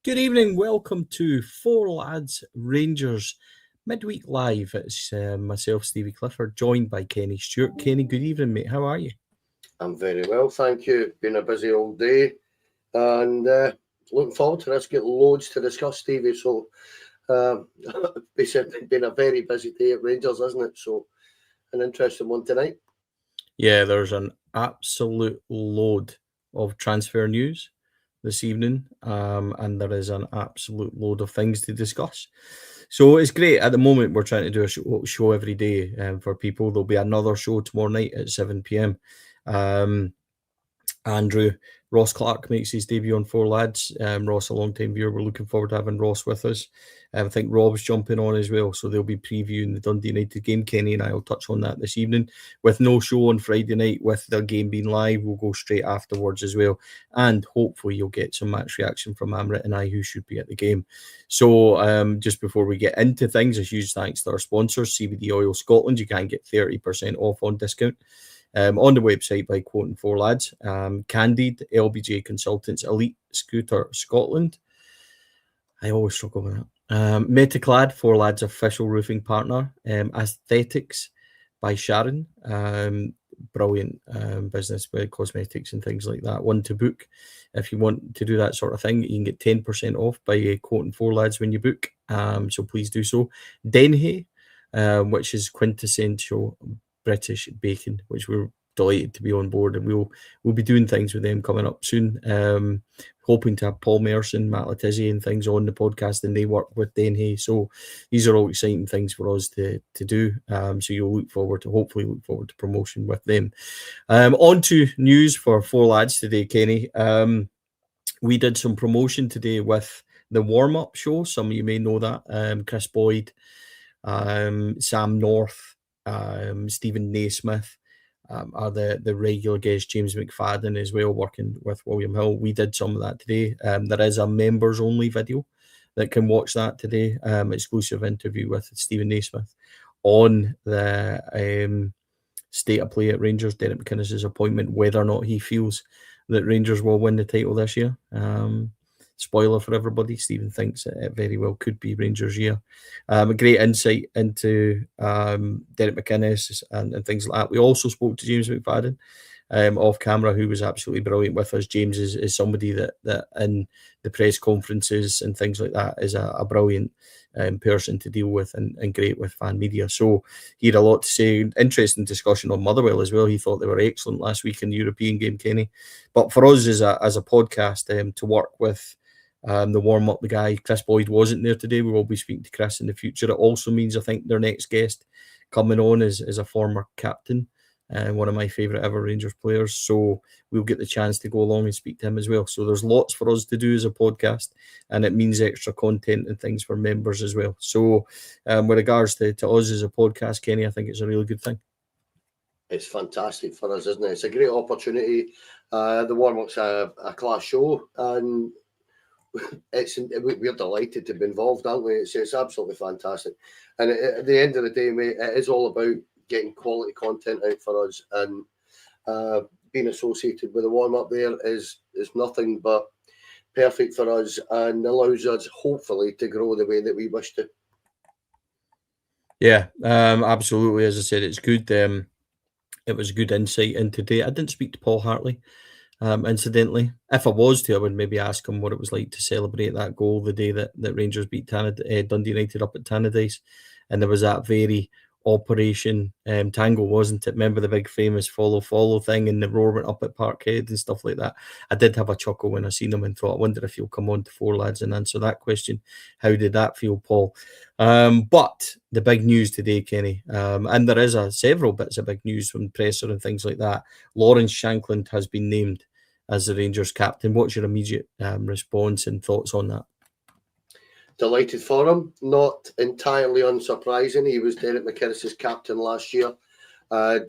Good evening, welcome to Four Lads Rangers Midweek Live. It's myself, Stevie Clifford, joined by Kenny Stewart. Kenny, good evening, mate. How are you? I'm very well, thank you. Been a busy old day and looking forward to this. Get loads to discuss, Stevie. So it's been a very busy day at Rangers, isn't it? So an interesting one tonight. Yeah, there's an absolute load of transfer news this evening, and there is an absolute load of things to discuss. So it's great. At the moment, we're trying to do a show every day for people. There'll be another show tomorrow night at 7 p.m. Andrew Ross Clark makes his debut on Four Lads. Ross, a long-time viewer. We're looking forward to having Ross with us. I think Rob's jumping on as well, so they'll be previewing the Dundee United game. Kenny and I will touch on that this evening. With no show on Friday night, with the game being live, we'll go straight afterwards as well. And hopefully you'll get some match reaction from Amrit and I, who should be at the game. So just before we get into things, a huge thanks to our sponsors, CBD Oil Scotland. You can get 30% off on discount. On the website by quoting Four Lads, Candid, LBJ Consultants, Elite Scooter Scotland. I always struggle with that. Metaclad, Four Lads official roofing partner. Aesthetics by Sharon. Brilliant business with cosmetics and things like that. One to book. If you want to do that sort of thing, you can get 10% off by quoting Four Lads when you book. So please do so. Denhay, which is quintessential British bacon, which we're delighted to be on board, and we'll be doing things with them coming up soon. Hoping to have Paul Merson, Matt Letizia and things on the podcast, and they work with Denhay. So these are all exciting things for us to do. So you'll hopefully look forward to promotion with them. On to news for Four Lads today, Kenny. We did some promotion today with the warm-up show. Some of you may know that. Chris Boyd, Sam North, Stephen Naismith are the regular guest. James McFadden as well, working with William Hill. We did some of that today. There is a members only video that can watch that today. Exclusive interview with Stephen Naismith on the state of play at Rangers, Derek McInnes's appointment, whether or not he feels that Rangers will win the title this year. Spoiler for everybody, Stephen thinks it very well could be Rangers' year. A great insight into Derek McInnes and things like that. We also spoke to James McFadden off camera, who was absolutely brilliant with us. James is somebody that in the press conferences and things like that is a brilliant person to deal with and great with fan media. So he had a lot to say. Interesting discussion on Motherwell as well. He thought they were excellent last week in the European game, Kenny. But for us as a podcast to work with the warm-up, the guy, Chris Boyd, wasn't there today. We will be speaking to Chris in the future. It also means, I think, their next guest coming on is a former captain, one of my favourite ever Rangers players. So we'll get the chance to go along and speak to him as well. So there's lots for us to do as a podcast, and it means extra content and things for members as well. So with regards to us as a podcast, Kenny, I think it's a really good thing. It's fantastic for us, isn't it? It's a great opportunity. The warm-up's a class show, and we're delighted to be involved, aren't we? It's absolutely fantastic. And at the end of the day, mate, it is all about getting quality content out for us, and being associated with the warm-up there is nothing but perfect for us and allows us hopefully to grow the way that we wish to. Yeah, absolutely. As I said, it's good. It was a good insight in today. I didn't speak to Paul Hartley. Incidentally, if I was to, I would maybe ask him what it was like to celebrate that goal the day that Rangers beat Dundee United up at Tannadice, and there was that very Operation Tango, wasn't it? Remember the big famous follow thing and the roar went up at Parkhead and stuff like that. I did have a chuckle when I seen him and thought, I wonder if he'll come on to Four Lads and answer that question. How did that feel, Paul? But the big news today, Kenny, and there is several bits of big news from presser and things like that. Lawrence Shankland has been named as the Rangers captain. What's your immediate response and thoughts on that? Delighted for him. Not entirely unsurprising. He was Derek McInnes's captain last year. I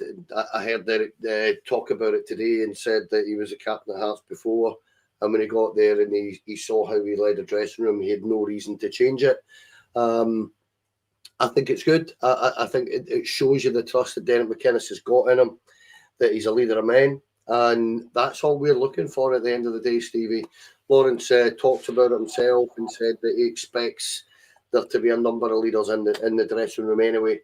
heard Derek talk about it today and said that he was a captain at Hearts before. And when he got there and he saw how he led the dressing room, he had no reason to change it. I think it's good. I think it shows you the trust that Derek McInnes has got in him, that he's a leader of men. And that's all we're looking for at the end of the day, Stevie. Lawrence talked about it himself and said that he expects there to be a number of leaders in the dressing room anyway.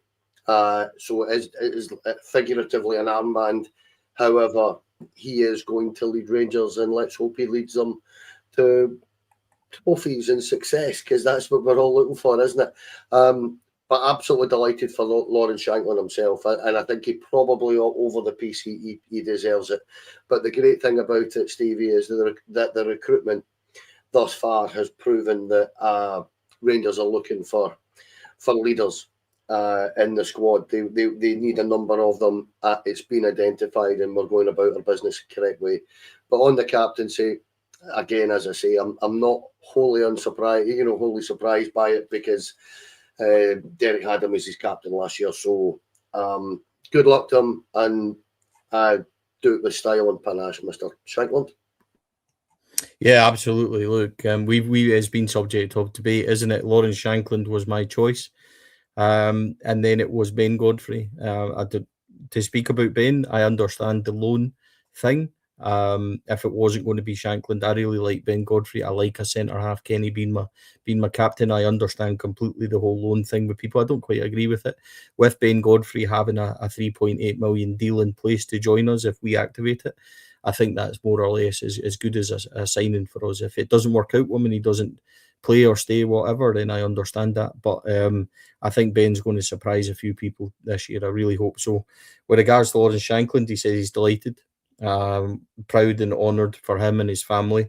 So it is figuratively an armband. However, he is going to lead Rangers, and let's hope he leads them to trophies and success, because that's what we're all looking for, isn't it? But absolutely delighted for Lawrence Shankland himself, and I think he probably over the piece he deserves it. But the great thing about it, Stevie, is that the recruitment thus far has proven that Rangers are looking for leaders in the squad. They need a number of them. It's been identified, and we're going about our business the correct way. But on the captaincy, again, as I say, I'm not wholly unsurprised, wholly surprised by it, because Derek had him as his captain last year. So good luck to him, and do it with style and panache, Mr. Shankland. Yeah, absolutely. Look, we it's been subject of debate, isn't it? Lawrence Shankland was my choice, and then it was Ben Godfrey. To speak about Ben, I understand the loan thing. If it wasn't going to be Shankland, I really like Ben Godfrey. I like a centre half, Kenny being my captain. I understand completely the whole loan thing with people. I don't quite agree with it. With Ben Godfrey having a 3.8 million deal in place to join us if we activate it, I think that's more or less as good as a signing for us. If it doesn't work out with him and he doesn't play or stay, whatever, then I understand that. But I think Ben's going to surprise a few people this year. I really hope so. With regards to Lawrence Shankland, he says he's delighted, proud and honoured for him and his family.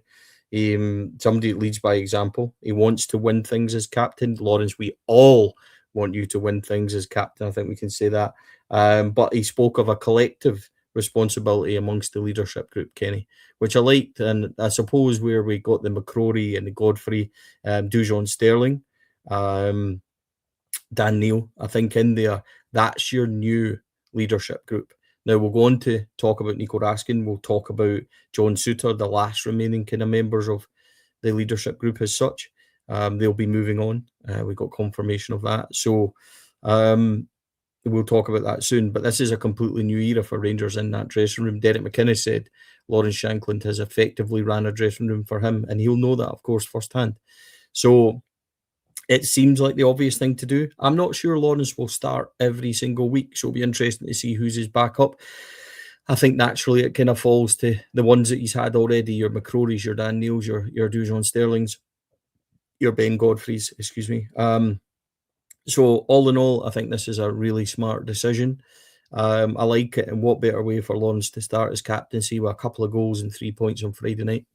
Somebody that leads by example. He wants to win things as captain. Lawrence, we all want you to win things as captain. I think we can say that. But he spoke of a collective responsibility amongst the leadership group, Kenny, which I liked. And I suppose where we got the McCrory and the Godfrey, Dujon Sterling, Dan Neil, I think in there, that's your new leadership group. Now we'll go on to talk about Nico Raskin. We'll talk about John Suter, the last remaining kind of members of the leadership group as such. They'll be moving on. We got confirmation of that. So we'll talk about that soon. But this is a completely new era for Rangers in that dressing room. Derek McInnes said Lawrence Shankland has effectively ran a dressing room for him, and he'll know that, of course, firsthand. So it seems like the obvious thing to do. I'm not sure Lawrence will start every single week, so it'll be interesting to see who's his backup. I think naturally it kind of falls to the ones that he's had already, your McCrorys, your Dan Neils, your Dujon Sterlings, your Ben Godfreys, excuse me. So all in all, I think this is a really smart decision. I like it, and what better way for Lawrence to start his captaincy with a couple of goals and 3 points on Friday night.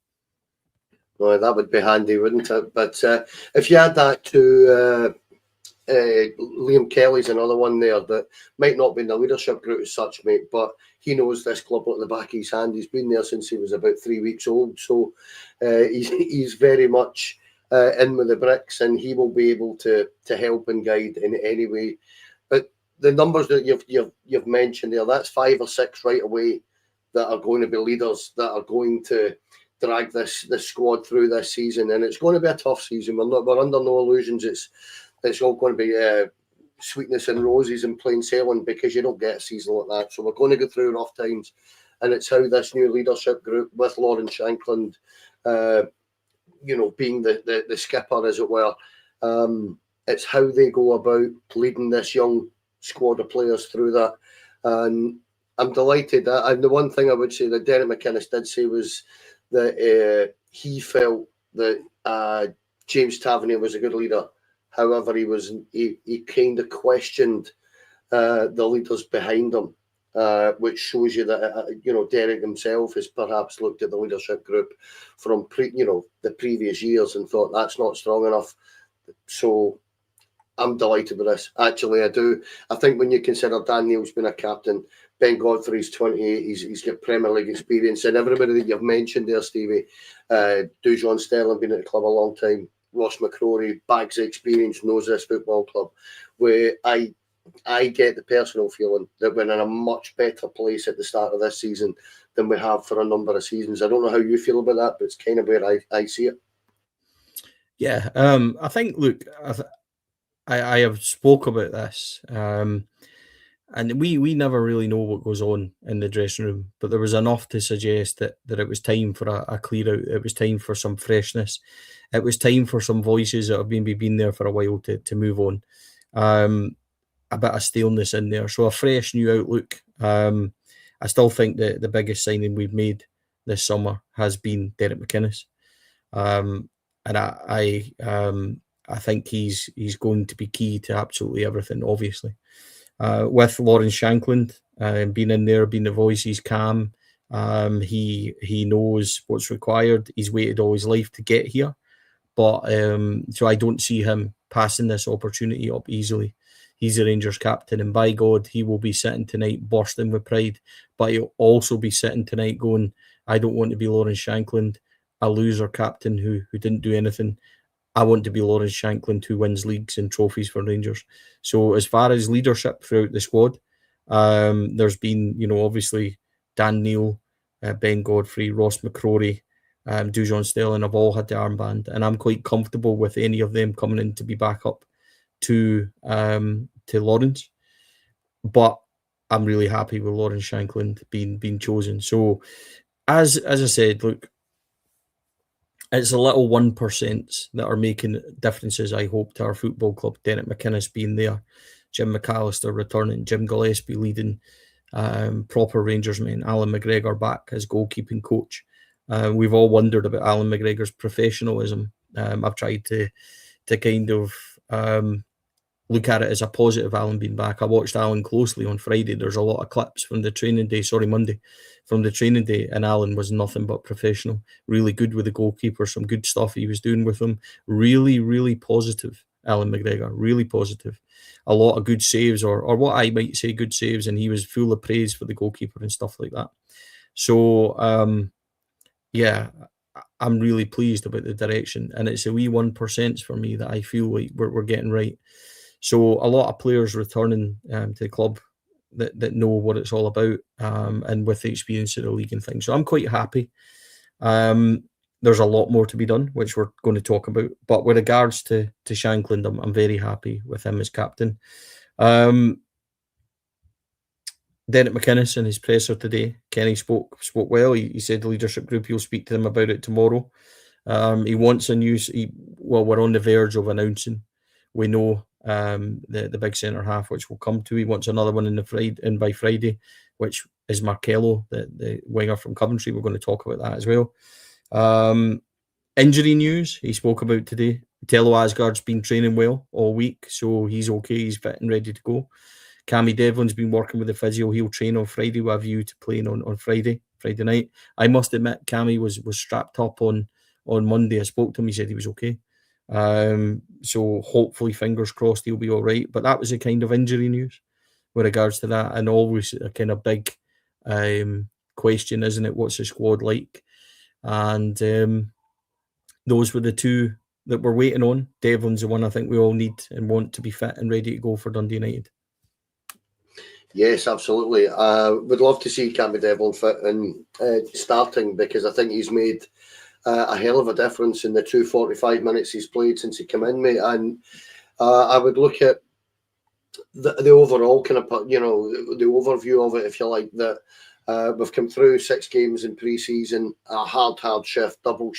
Well, that would be handy, wouldn't it? But if you add that to Liam Kelly's another one there that might not be in the leadership group as such, mate, but he knows this club like the back of his hand. He's been there since he was about 3 weeks old, so he's very much in with the bricks, and he will be able to help and guide in any way. But the numbers that you've mentioned there, that's 5 or 6 right away that are going to be leaders, that are going to drag this squad through this season, and it's going to be a tough season. We're under no illusions. It's all going to be sweetness and roses and plain sailing, because you don't get a season like that. So we're going to go through rough times, and it's how this new leadership group with Lawrence Shankland, being the skipper, as it were, it's how they go about leading this young squad of players through that. And I'm delighted. And the one thing I would say that Derek McInnes did say was that he felt that James Tavernier was a good leader. However, he kind of questioned the leaders behind him, which shows you that Derek himself has perhaps looked at the leadership group from the previous years and thought that's not strong enough. So I'm delighted with this. Actually, I do. I think when you consider Dan Neil's been a captain, Ben Godfrey's 28, he's got Premier League experience, and everybody that you've mentioned there, Stevie, Dujon Sterling been at the club a long time, Ross McCrory, bags of experience, knows this football club, where I get the personal feeling that we're in a much better place at the start of this season than we have for a number of seasons. I don't know how you feel about that, but it's kind of where I see it. Yeah, I think, look, I have spoke about this. and we never really know what goes on in the dressing room, but there was enough to suggest that it was time for a clear out. It was time for some freshness. It was time for some voices that have been there for a while to move on. A bit of staleness in there, so a fresh new outlook. I still think that the biggest signing we've made this summer has been Derek McInnes, and I think he's going to be key to absolutely everything. Obviously, with Lawrence Shankland being in there, being the voice, he's calm. He knows what's required. He's waited all his life to get here, but so I don't see him passing this opportunity up easily. He's the Rangers captain, and by God, he will be sitting tonight bursting with pride, but he'll also be sitting tonight going, I don't want to be Lawrence Shankland, a loser captain who didn't do anything. I want to be Lawrence Shankland who wins leagues and trophies for Rangers. So as far as leadership throughout the squad, there's been, obviously Dan Neil, Ben Godfrey, Ross McCrory, Dujon Stelling have all had the armband, and I'm quite comfortable with any of them coming in to be back up to Lawrence. But I'm really happy with Lawrence Shankland being chosen. So as I said, look, it's the little 1% that are making differences, I hope, to our football club. Derek McInnes being there, Jim McAllister returning, Jim Gillespie leading, proper Rangers men, Alan McGregor back as goalkeeping coach. We've all wondered about Alan McGregor's professionalism. I've tried to kind of look at it as a positive, Alan being back. I watched Alan closely on Friday. There's a lot of clips from the training day, Monday, from the training day, and Alan was nothing but professional. Really good with the goalkeeper, some good stuff he was doing with him. Really, really positive, Alan McGregor, really positive. A lot of good saves, or what I might say good saves, and he was full of praise for the goalkeeper and stuff like that. So, yeah, I'm really pleased about the direction, and it's a wee 1% for me that I feel like we're getting right. So a lot of players returning to the club that know what it's all about, and with the experience of the league and things. So I'm quite happy. There's a lot more to be done, which we're going to talk about. But with regards to Shankland, I'm very happy with him as captain. Derek McInnes in his presser today, Kenny spoke well. He said the leadership group, he'll speak to them about it tomorrow. He wants a new. We're on the verge of announcing. We know the big centre half, which we'll come to. He wants another one by Friday, which is Markello, the winger from Coventry. We're going to talk about that as well. Injury news he spoke about today. Tello Asgard's been training well all week, so he's okay. He's fit and ready to go. Cammy Devlin's been working with the physio. He'll train on Friday with a view to playing on Friday night. I must admit, Cammy was strapped up on Monday. I spoke to him. He said he was okay. So hopefully, fingers crossed, he'll be all right. But that was the kind of injury news with regards to that, and always a kind of big question, isn't it? What's the squad like? And those were the two that we're waiting on. Devlin's the one I think we all need and want to be fit and ready to go for Dundee United. Yes, absolutely. Would love to see Cammy Devlin fit and starting, because I think he's made a hell of a difference in the 45 minutes he's played since he came in, mate. And I would look at the overall kind of, the overview of it, if you like, that we've come through 6 games in pre-season, a hard shift, double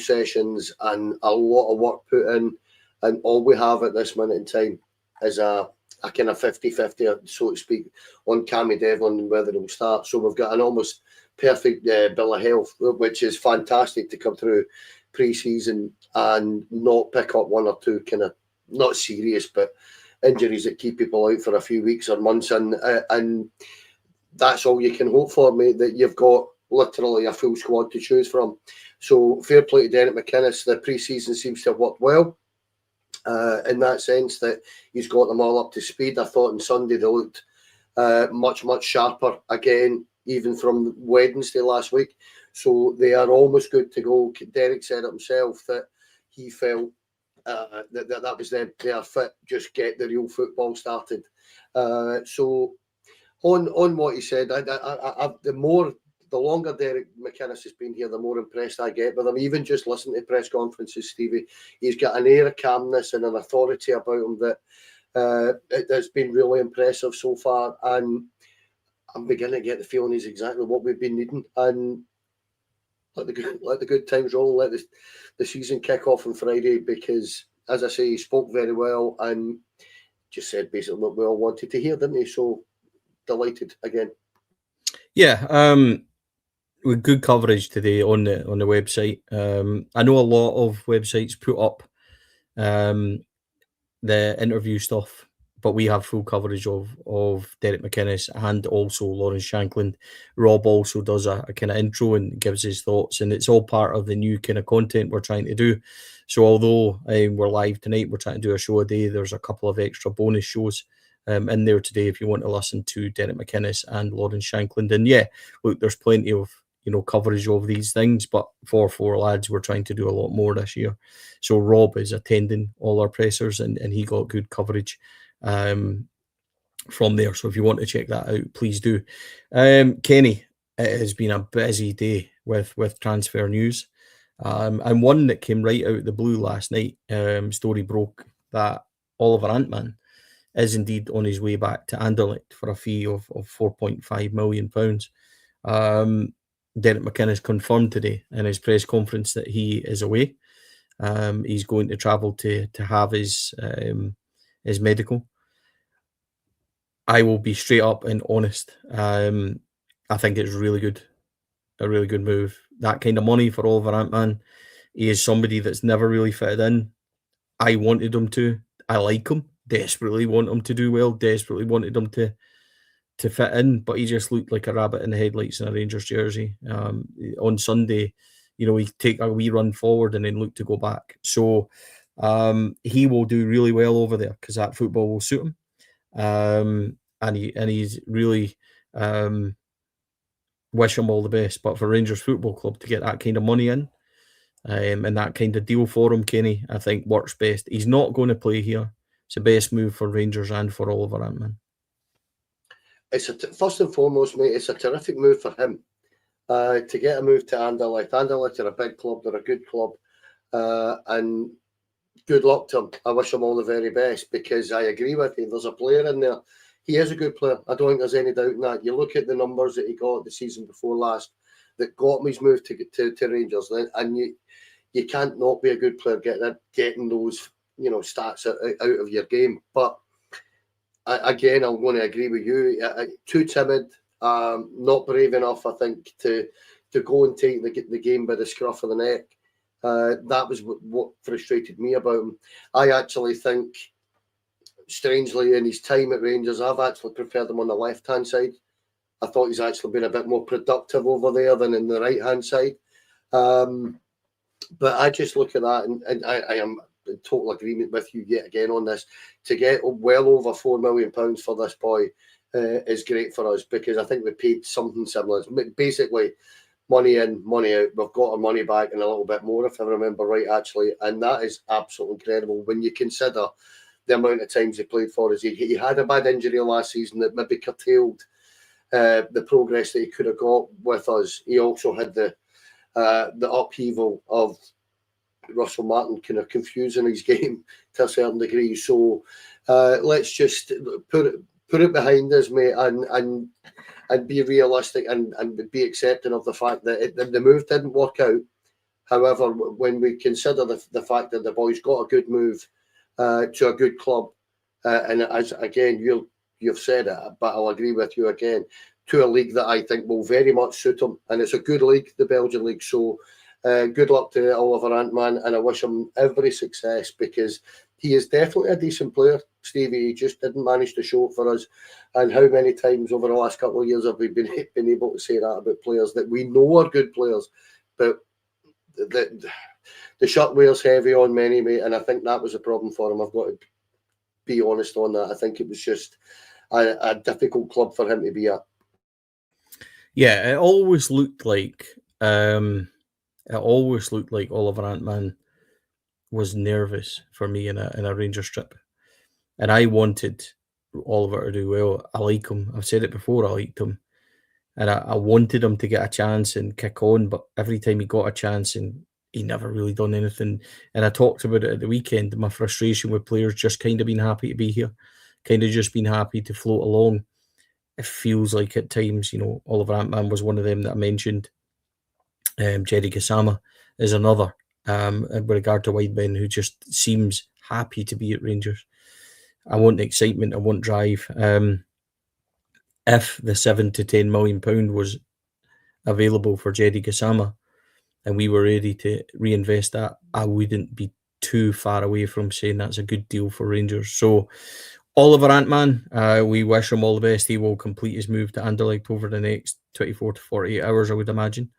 sessions, and a lot of work put in. And all we have at this minute in time is a kind of 50-50, so to speak, on Cammy Devlin and whether he'll start. So we've got an almost perfect bill of health, which is fantastic to come through pre-season and not pick up one or two kind of, not serious, but injuries that keep people out for a few weeks or months. And that's all you can hope for, mate, that you've got literally a full squad to choose from. So fair play to Derek McInnes. The pre-season seems to have worked well. In that sense, that he's got them all up to speed. I thought on Sunday they looked much, much sharper again, even from Wednesday last week. So they are almost good to go. Derek said it himself that he felt that was them. They are fit, just get the real football started. So on what he said, the longer Derek McInnes has been here, the more impressed I get with him. Even just listening to press conferences, Stevie, he's got an air of calmness and an authority about him that It's been really impressive so far, and I'm beginning to get the feeling he's exactly what we've been needing. And let the good times roll, let the season kick off on Friday, because, as I say, he spoke very well and just said basically what we all wanted to hear, didn't he? So delighted again. Yeah, with good coverage today on the website. I know a lot of websites put up the interview stuff, but we have full coverage of Derek McInnes and also Lawrence Shankland. Rob also does a kind of intro and gives his thoughts, and it's all part of the new kind of content we're trying to do. So although we're live tonight, we're trying to do a show a day, there's a couple of extra bonus shows in there today if you want to listen to Derek McInnes and Lawrence Shankland. And yeah, look, there's plenty of coverage of these things, but for four lads, we're trying to do a lot more this year. So Rob is attending all our pressers, and he got good coverage from there. So if you want to check that out, please do. Kenny, it has been a busy day with transfer news, and one that came right out of the blue last night. Story broke that Oliver Antman is indeed on his way back to Anderlecht for a fee of £4.5 million. Derek McInnes confirmed today in his press conference that he is away. He's going to travel to have his medical. I will be straight up and honest. I think it's really good, a really good move. That kind of money for Oliver Antman. He is somebody that's never really fitted in. I wanted him to. I like him. Desperately want him to do well. Desperately wanted him to fit in, but he just looked like a rabbit in the headlights in a Rangers jersey. On Sunday, he take a wee run forward and then look to go back. So he will do really well over there because that football will suit him. And he's really wish him all the best. But for Rangers Football Club to get that kind of money in and that kind of deal for him, Kenny, I think works best. He's not going to play here. It's the best move for Rangers and for Oliver Antman. It's first and foremost, mate, it's a terrific move for him to get a move to Anderlecht. Anderlecht are a big club, they're a good club, and good luck to him. I wish him all the very best, because I agree with you. There's a player in there. He is a good player. I don't think there's any doubt in that. You look at the numbers that he got the season before last that got him his move to Rangers, and you can't not be a good player getting those stats out of your game. But again, I'm going to agree with you. Too timid, not brave enough, I think, to go and take the game by the scruff of the neck. That was what frustrated me about him. I actually think, strangely, in his time at Rangers, I've actually preferred him on the left-hand side. I thought he's actually been a bit more productive over there than in the right-hand side. But I just look at that, and I am in total agreement with you yet again on this. To get well over £4 million for this boy is great for us, because I think we paid something similar. Basically, money in, money out. We've got our money back and a little bit more, if I remember right, actually. And that is absolutely incredible when you consider the amount of times he played for us. He had a bad injury last season that maybe curtailed the progress that he could have got with us. He also had the upheaval of Russell Martin kind of confusing his game to a certain degree. So let's just put it behind us, mate, and be realistic and be accepting of the fact that the move didn't work out. However, when we consider the fact that the boys got a good move to a good club, and as again you've said it, but I'll agree with you again, to a league that I think will very much suit him, and it's a good league, the Belgian league. So good luck to Oliver Antman, and I wish him every success, because he is definitely a decent player, Stevie. He just didn't manage to show it for us. And how many times over the last couple of years have we been able to say that about players that we know are good players, but the shirt wears heavy on many, mate, and I think that was a problem for him. I've got to be honest on that. I think it was just a difficult club for him to be at. Yeah, it always looked like Oliver Antman was nervous for me in a Rangers trip, and I wanted Oliver to do well. I like him. I've said it before. I liked him, and I wanted him to get a chance and kick on. But every time he got a chance and he never really done anything. And I talked about it at the weekend, my frustration with players just kind of being happy to be here, kind of just being happy to float along. It feels like at times, Oliver Antman was one of them that I mentioned. Jerry Gassama is another, with regard to Wideman, who just seems happy to be at Rangers. I want excitement, I want drive. If the £7 to £10 million was available for Jerry Gassama and we were ready to reinvest that, I wouldn't be too far away from saying that's a good deal for Rangers. So Oliver Antman, we wish him all the best. He will complete his move to Anderlecht over the next 24 to 48 hours, I would imagine.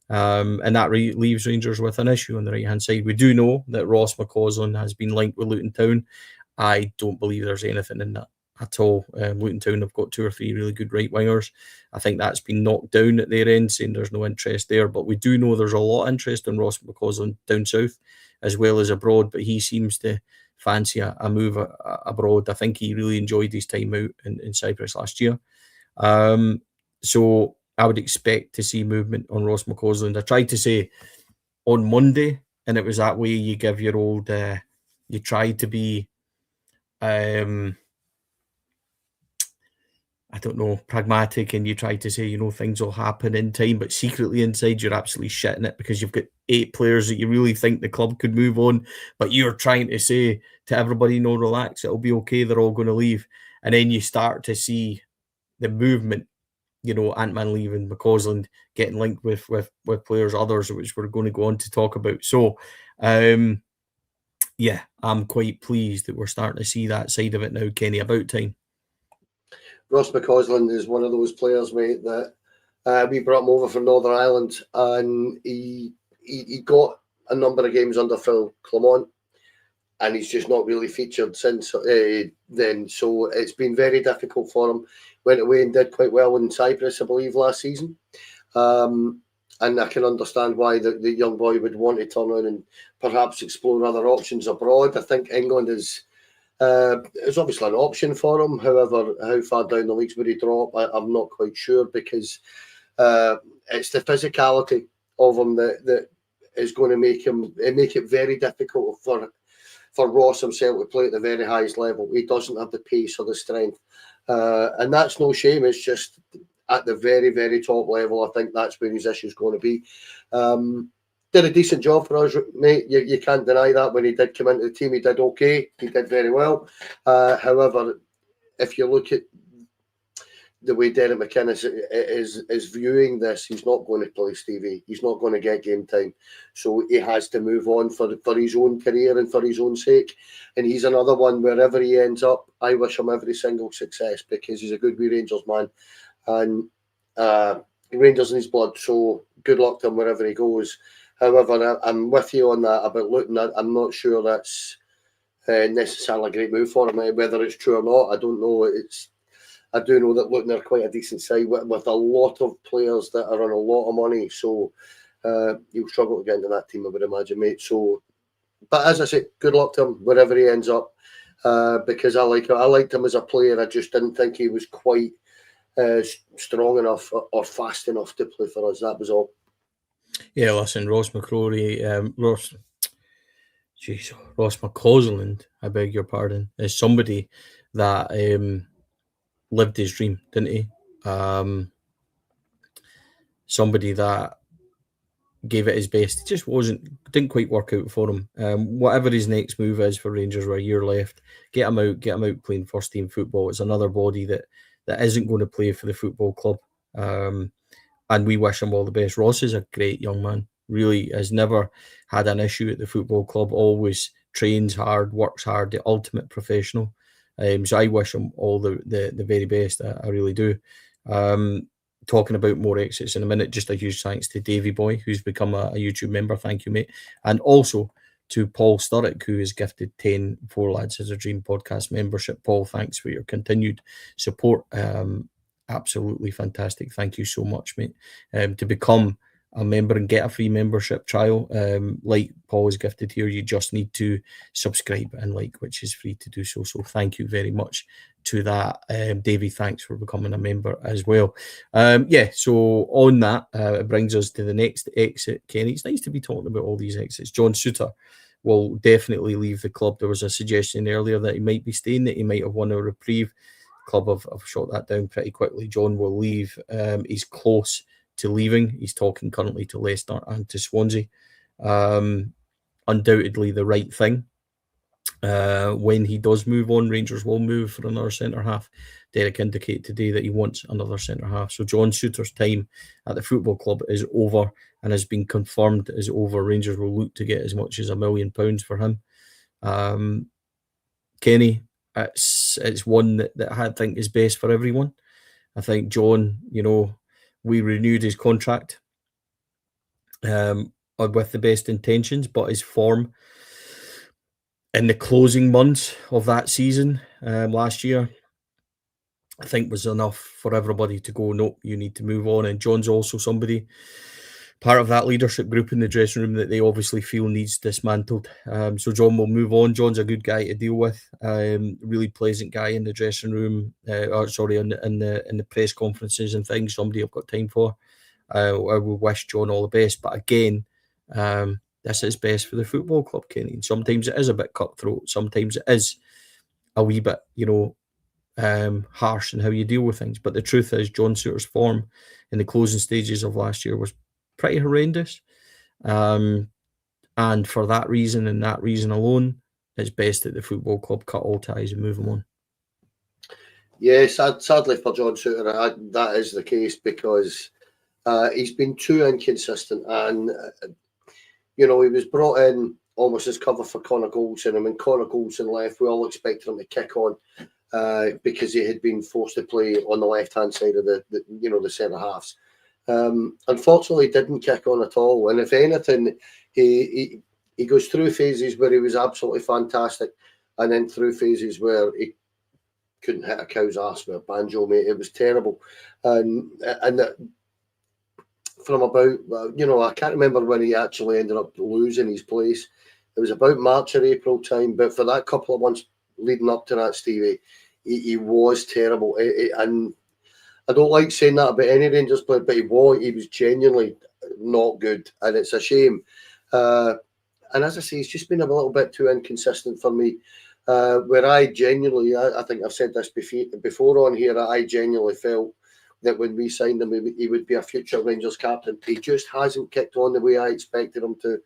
And that leaves Rangers with an issue on the right-hand side. We do know that Ross McCausland has been linked with Luton Town. I don't believe there's anything in that at all. Luton Town have got 2 or 3 really good right wingers. I think that's been knocked down at their end, saying there's no interest there. But we do know there's a lot of interest in Ross McCausland down south as well as abroad. But he seems to fancy a move abroad. I think he really enjoyed his time out in Cyprus last year. So I would expect to see movement on Ross McCausland. I tried to say on Monday, and it was that way you give your old, you try to be, I don't know, pragmatic, and you try to say, things will happen in time, but secretly inside you're absolutely shitting it because you've got 8 players that you really think the club could move on, but you're trying to say to everybody, no, relax, it'll be okay, they're all going to leave. And then you start to see the movement, Antman leaving, McCausland getting linked with players, others, which we're going to go on to talk about. So, yeah, I'm quite pleased that we're starting to see that side of it now, Kenny. About time. Ross McCausland is one of those players, mate, that we brought him over from Northern Ireland, and he got a number of games under Phil Clement, and he's just not really featured since then. So it's been very difficult for him. Went away and did quite well in Cyprus, I believe, last season. And I can understand why the young boy would want to turn on and perhaps explore other options abroad. I think England is obviously an option for him. However, how far down the leagues would he drop? I'm not quite sure, because it's the physicality of him that is going to make it very difficult for Ross himself to play at the very highest level. He doesn't have the pace or the strength, and that's no shame. It's just at the very, very top level, I think that's where his issue is going to be. Did a decent job for us, mate. You can't deny that. When he did come into the team, he did okay. He did very well. However, if you look at the way Derek McInnes is viewing this, he's not going to play Stevie. He's not going to get game time. So he has to move on for his own career and for his own sake. And he's another one, wherever he ends up, I wish him every single success, because he's a good wee Rangers man. And Rangers in his blood, so good luck to him wherever he goes. However, I'm with you on that about Luton. I'm not sure that's necessarily a great move for him. Whether it's true or not, I don't know. I do know that Luton are quite a decent side with a lot of players that are on a lot of money. So he'll struggle to get into that team, I would imagine, mate. So, but as I said, good luck to him wherever he ends up, because I liked him as a player. I just didn't think he was quite strong enough or fast enough to play for us. That was all. Yeah, listen, Ross McCausland, I beg your pardon, is somebody that lived his dream, didn't he? Somebody that gave it his best. It just didn't quite work out for him. Whatever his next move is for Rangers, with a year left, get him out playing first team football. It's another body that isn't going to play for the football club. And we wish him all the best. Ross is a great young man. Really has never had an issue at the football club. Always trains hard, works hard, the ultimate professional. So I wish him all the very best. I really do. Talking about more exits in a minute, just a huge thanks to Davey Boy, who's become a YouTube member. Thank you, mate. And also to Paul Sturrock, who has gifted 10 Four Lads as a Dream podcast membership. Paul, thanks for your continued support. Absolutely fantastic. Thank you so much, mate. To become a member and get a free membership trial, like Paul is gifted here, you just need to subscribe and like, which is free to do so. So thank you very much to that. Davey, thanks for becoming a member as well. Yeah, so on that, it brings us to the next exit, Kenny. It's nice to be talking about all these exits. John Suter will definitely leave the club. There was a suggestion earlier that he might be staying, that he might have won a reprieve. Club have shot that down pretty quickly. John will leave. He's close to leaving. He's talking currently to Leicester and to Swansea. Undoubtedly the right thing. When he does move on, Rangers will move for another centre-half. Derek indicated today that he wants another centre-half. So John Suter's time at the football club is over and has been confirmed as over. Rangers will look to get as much as £1 million for him. Kenny, it's one that I think is best for everyone. I think John, we renewed his contract with the best intentions, but his form in the closing months of that season last year, I think was enough for everybody to go, nope, you need to move on. And John's also somebody, part of that leadership group in the dressing room, that they obviously feel needs dismantled. So John will move on. John's a good guy to deal with, really pleasant guy in the dressing room, in the press conferences and things, somebody I've got time for. I will wish John all the best. But again, this is best for the football club, Kenny. And sometimes it is a bit cutthroat. Sometimes it is a wee bit, harsh in how you deal with things. But the truth is, John Suter's form in the closing stages of last year was pretty horrendous. And for that reason and that reason alone, it's best that the football club cut all ties and move him on. Yeah, sadly for John Suter, that is the case, because he's been too inconsistent. And he was brought in almost as cover for Connor Goldson, and when Connor Goldson left, we all expected him to kick on because he had been forced to play on the left-hand side of the centre halves. Unfortunately, didn't kick on at all. And if anything, he goes through phases where he was absolutely fantastic, and then through phases where he couldn't hit a cow's ass with a banjo, mate. It was terrible. And from about, I can't remember when he actually ended up losing his place. It was about March or April time, but for that couple of months leading up to that, Stevie, he was terrible. And I don't like saying that about any Rangers player, but he was genuinely not good, and it's a shame. And as I say, he's just been a little bit too inconsistent for me. Where I genuinely, I think I've said this before on here, I genuinely felt that when we signed him, he would be a future Rangers captain. He just hasn't kicked on the way I expected him to,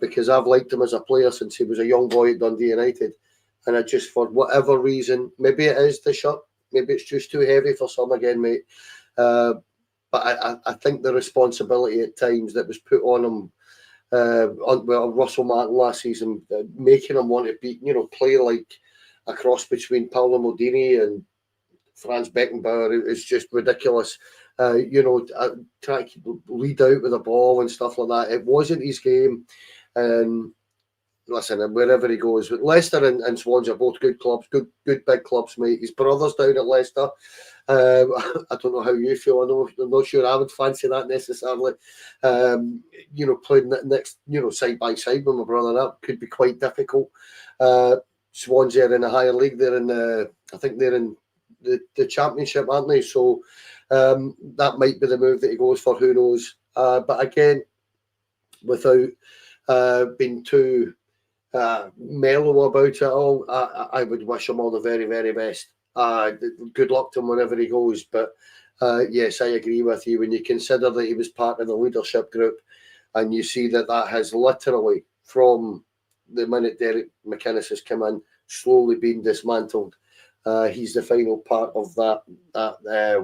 because I've liked him as a player since he was a young boy at Dundee United. And I just, for whatever reason, maybe it is the shirt, maybe it's just too heavy for some again, mate. But I think the responsibility at times that was put on him, on Russell Martin last season, making him want to be, play like a cross between Paolo Maldini and Franz Beckenbauer is just ridiculous. Trying to lead out with the ball and stuff like that. It wasn't his game. Listen, and wherever he goes, but Leicester and Swansea are both good clubs, good big clubs, mate. His brother's down at Leicester. I don't know how you feel. I'm not sure I would fancy that necessarily. Playing next, side by side with my brother, that could be quite difficult. Swansea are in a higher league. They're in I think they're in the Championship, aren't they? So that might be the move that he goes for. Who knows? But again, without being too mellow about it all, I would wish him all the very, very best. Good luck to him wherever he goes. But yes, I agree with you. When you consider that he was part of the leadership group, and you see that has literally, from the minute Derek McInnes has come in, slowly been dismantled. He's the final part of that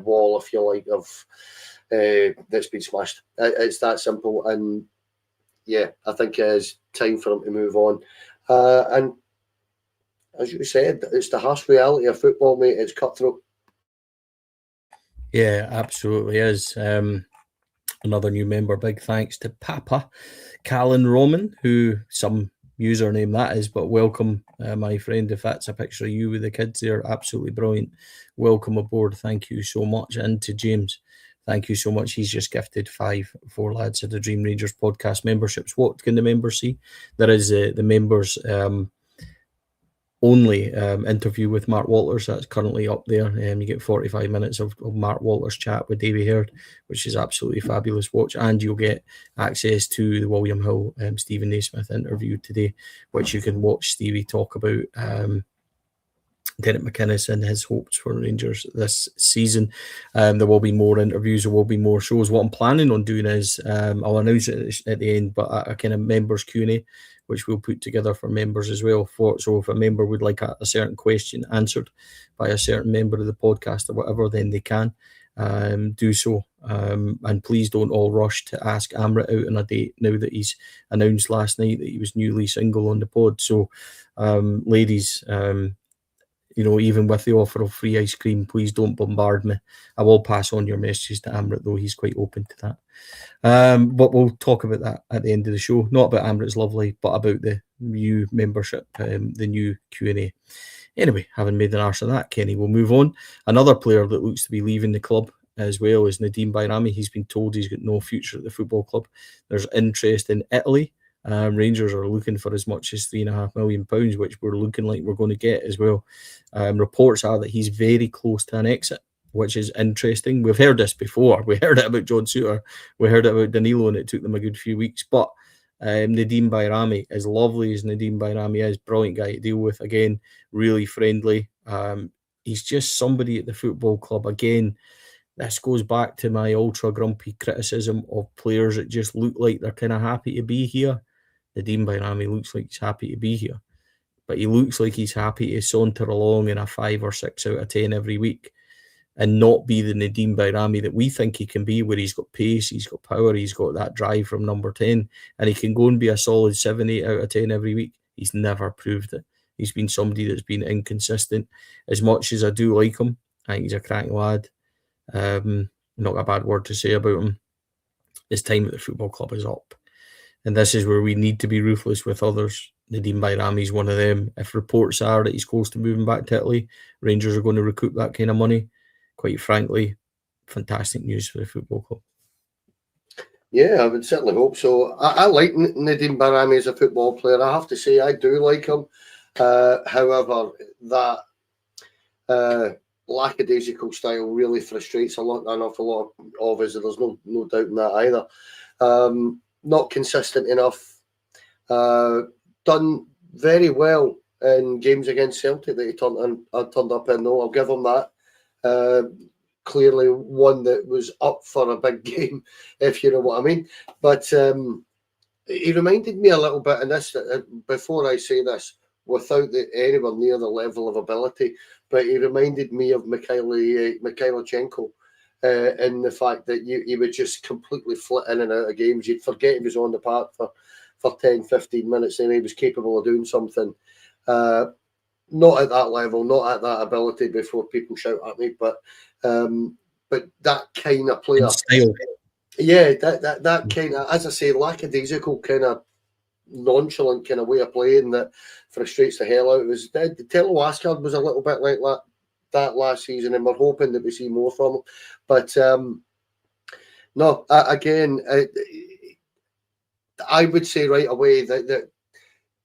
wall, if you like, of that's been smashed. It's that simple. And yeah, I think it is time for him to move on. And as you said, it's the harsh reality of football, mate. It's cutthroat. Yeah, absolutely is. Another new member. Big thanks to Papa Callan Roman, who some username that is, but welcome, my friend. If that's a picture of you with the kids there, absolutely brilliant. Welcome aboard. Thank you so much. And to James, Thank you so much. He's just gifted 5 4 Lads of the Dream Rangers podcast memberships. What can the members see? There is the members only interview with Mark Walters that's currently up there. You get 45 minutes of Mark Walters chat with Davey Hurd, which is absolutely fabulous watch, and you'll get access to the William Hill Stephen Naismith interview today, which you can watch Stevie talk about Derek McInnes and his hopes for Rangers this season. There will be more interviews, there will be more shows. What I'm planning on doing is I'll announce it at the end, but a kind of members Q&A, which we'll put together for members as well. So if a member would like a certain question answered by a certain member of the podcast or whatever, then they can do so. And please don't all rush to ask Amrit out on a date now that he's announced last night that he was newly single on the pod. So ladies, even with the offer of free ice cream, please don't bombard me. I will pass on your messages to Amrit, though he's quite open to that. But we'll talk about that at the end of the show. Not about Amrit's lovely, but about the new membership, the new Q&A. Anyway, having made an arse of that, Kenny, we'll move on. Another player that looks to be leaving the club as well is Nadim Bayrami. He's been told he's got no future at the football club. There's interest in Italy. Rangers are looking for as much as £3.5 million, which we're looking like we're going to get as well. Reports are that he's very close to an exit, which is interesting. We've heard this before. We heard it about John Souttar. We heard it about Danilo, and it took them a good few weeks. But Nadim Bayrami, as lovely as Nadim Bayrami is, brilliant guy to deal with. Again, really friendly. He's just somebody at the football club. Again, this goes back to my ultra grumpy criticism of players that just look like they're kind of happy to be here. Nadim Bayrami looks like he's happy to be here, but he looks like he's happy to saunter along in a 5 or 6 out of 10 every week and not be the Nadim Bayrami that we think he can be, where he's got pace, he's got power, he's got that drive from number 10, and he can go and be a solid 7, 8 out of 10 every week. He's never proved it. He's been somebody that's been inconsistent. As much as I do like him, I think he's a cracking lad. Not a bad word to say about him. His time at the football club is up. And this is where we need to be ruthless with others. Nadim Bayrami is one of them. If reports are that he's close to moving back to Italy, Rangers are going to recoup that kind of money. Quite frankly, fantastic news for the football club. Yeah, I would certainly hope so. I like Nadim Bayrami as a football player. I have to say, I do like him. However, that lackadaisical style really frustrates an awful lot of us. There's no doubt in that either. Not consistent enough. Done very well in games against Celtic that he turned up in, though. I'll give him that. Clearly one that was up for a big game, if you know what I mean. But he reminded me a little bit, and this before I say this, without anyone near the level of ability, but he reminded me of Mikhailichenko. In the fact that he would just completely flit in and out of games. You'd forget he was on the park for 10, 15 minutes and he was capable of doing something. Not at that level, not at that ability before people shout at me, but that kind of player. Yeah, that kind of, as I say, lackadaisical kind of nonchalant kind of way of playing that frustrates the hell out of us. Tello Askard was a little bit like that last season, and we're hoping that we see more from him. But no, again, I would say right away that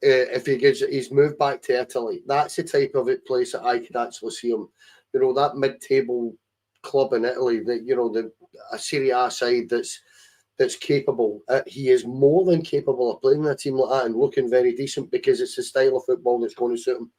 if he's moved back to Italy, that's the type of place that I could actually see him. That mid-table club in Italy, that a Serie A side that's capable. He is more than capable of playing in a team like that and looking very decent, because it's the style of football that's going to suit him,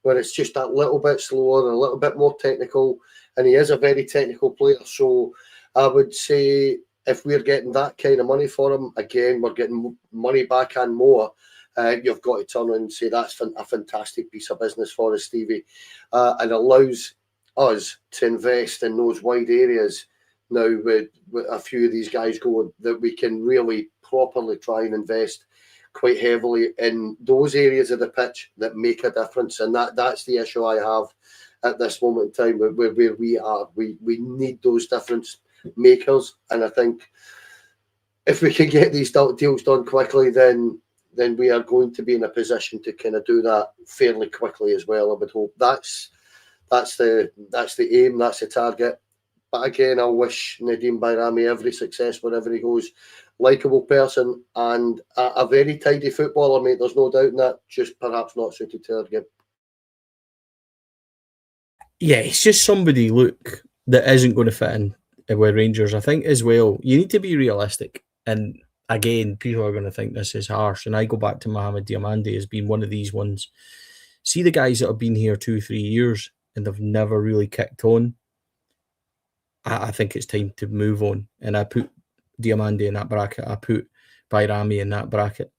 where it's just that little bit slower, a little bit more technical, and he is a very technical player. So I would say if we're getting that kind of money for him, again, we're getting money back and more. You've got to turn around and say that's a fantastic piece of business for us, Stevie, and allows us to invest in those wide areas now with a few of these guys going, that we can really properly try and invest quite heavily in those areas of the pitch that make a difference. And that's the issue I have at this moment in time where we are. We need those difference makers, and I think if we can get these deals done quickly, then we are going to be in a position to kind of do that fairly quickly as well. I would hope that's the aim, that's the target. But again, I wish Nadeem Bayrami every success wherever he goes. Likeable person and a very tidy footballer, mate. There's no doubt in that. Just perhaps not suited to our game. Yeah, it's just somebody, look, that isn't going to fit in with Rangers. I think as well, you need to be realistic. And again, people are going to think this is harsh. And I go back to Mohamed Diamande as being one of these ones. See the guys that have been here 2-3 years and they've never really kicked on. I think it's time to move on. And I put Diamande in that bracket. I put Bayrami in that bracket.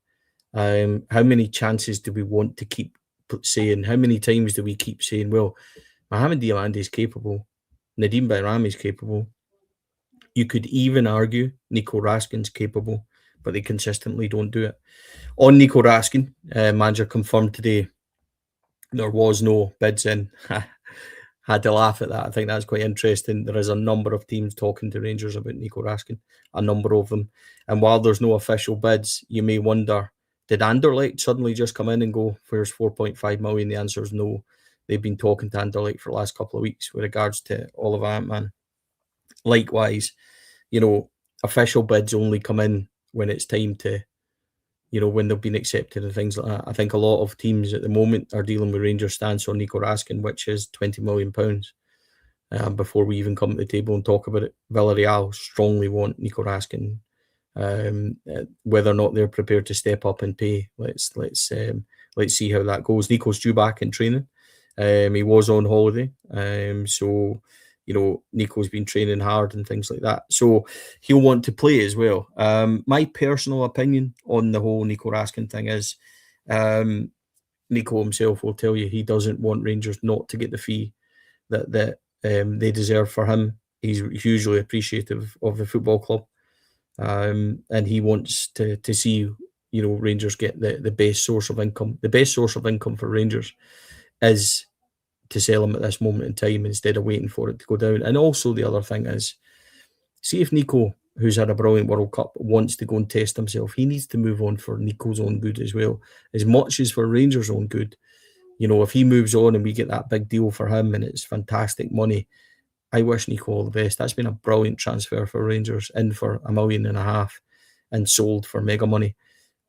How many chances do we want to keep saying? How many times do we keep saying, well, Mohamed Diamande is capable. Nadeem Bayrami is capable. You could even argue Nico Raskin's capable, but they consistently don't do it. On Nico Raskin, manager confirmed today there was no bids in. Had to laugh at that. I think that's quite interesting. There is a number of teams talking to Rangers about Nico Raskin, a number of them. And while there's no official bids, you may wonder, did Anderlecht suddenly just come in and go, where's 4.5 million? The answer is no. They've been talking to Anderlecht for the last couple of weeks with regards to Oliver Antman. Likewise, official bids only come in when it's time to, when they've been accepted and things like that. I think a lot of teams at the moment are dealing with Rangers' stance on Nico Raskin, which is £20 million. Before we even come to the table and talk about it, Villarreal strongly want Nico Raskin. Whether or not they're prepared to step up and pay, let's see how that goes. Nico's due back in training. He was on holiday, so Nico's been training hard and things like that. So he'll want to play as well. My personal opinion on the whole Nico Raskin thing is, Nico himself will tell you he doesn't want Rangers not to get the fee that they deserve for him. He's hugely appreciative of the football club, and he wants to see Rangers get the best source of income. The best source of income for Rangers is to sell him at this moment in time instead of waiting for it to go down. And also the other thing is, see if Nico, who's had a brilliant World Cup, wants to go and test himself, he needs to move on for Nico's own good as well, as much as for Rangers' own good. If he moves on and we get that big deal for him and it's fantastic money, I wish Nico all the best. That's been a brilliant transfer for Rangers, in for $1.5 million and sold for mega money.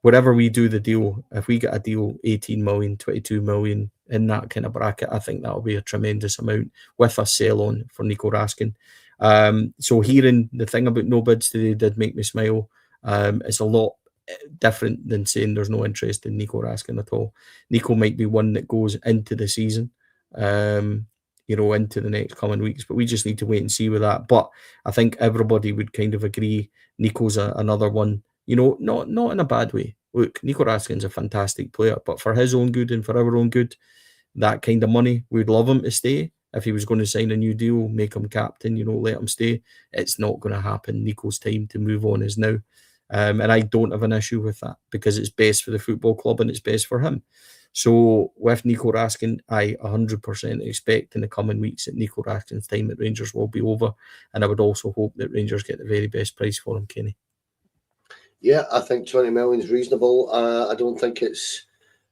Wherever we do the deal, if we get a deal 18 million, 22 million in that kind of bracket, I think that'll be a tremendous amount with a sell on for Nico Raskin. So hearing the thing about no bids today did make me smile. It's a lot different than saying there's no interest in Nico Raskin at all. Nico might be one that goes into the season, into the next coming weeks, but we just need to wait and see with that. But I think everybody would kind of agree Nico's another one, not in a bad way. Look, Nico Raskin's a fantastic player, but for his own good and for our own good, that kind of money, we'd love him to stay. If he was going to sign a new deal, make him captain, let him stay. It's not going to happen. Nico's time to move on is now. And I don't have an issue with that because it's best for the football club and it's best for him. So with Nico Raskin, I 100% expect in the coming weeks that Nico Raskin's time at Rangers will be over. And I would also hope that Rangers get the very best price for him, Kenny. Yeah, I think 20 million is reasonable. I don't think it's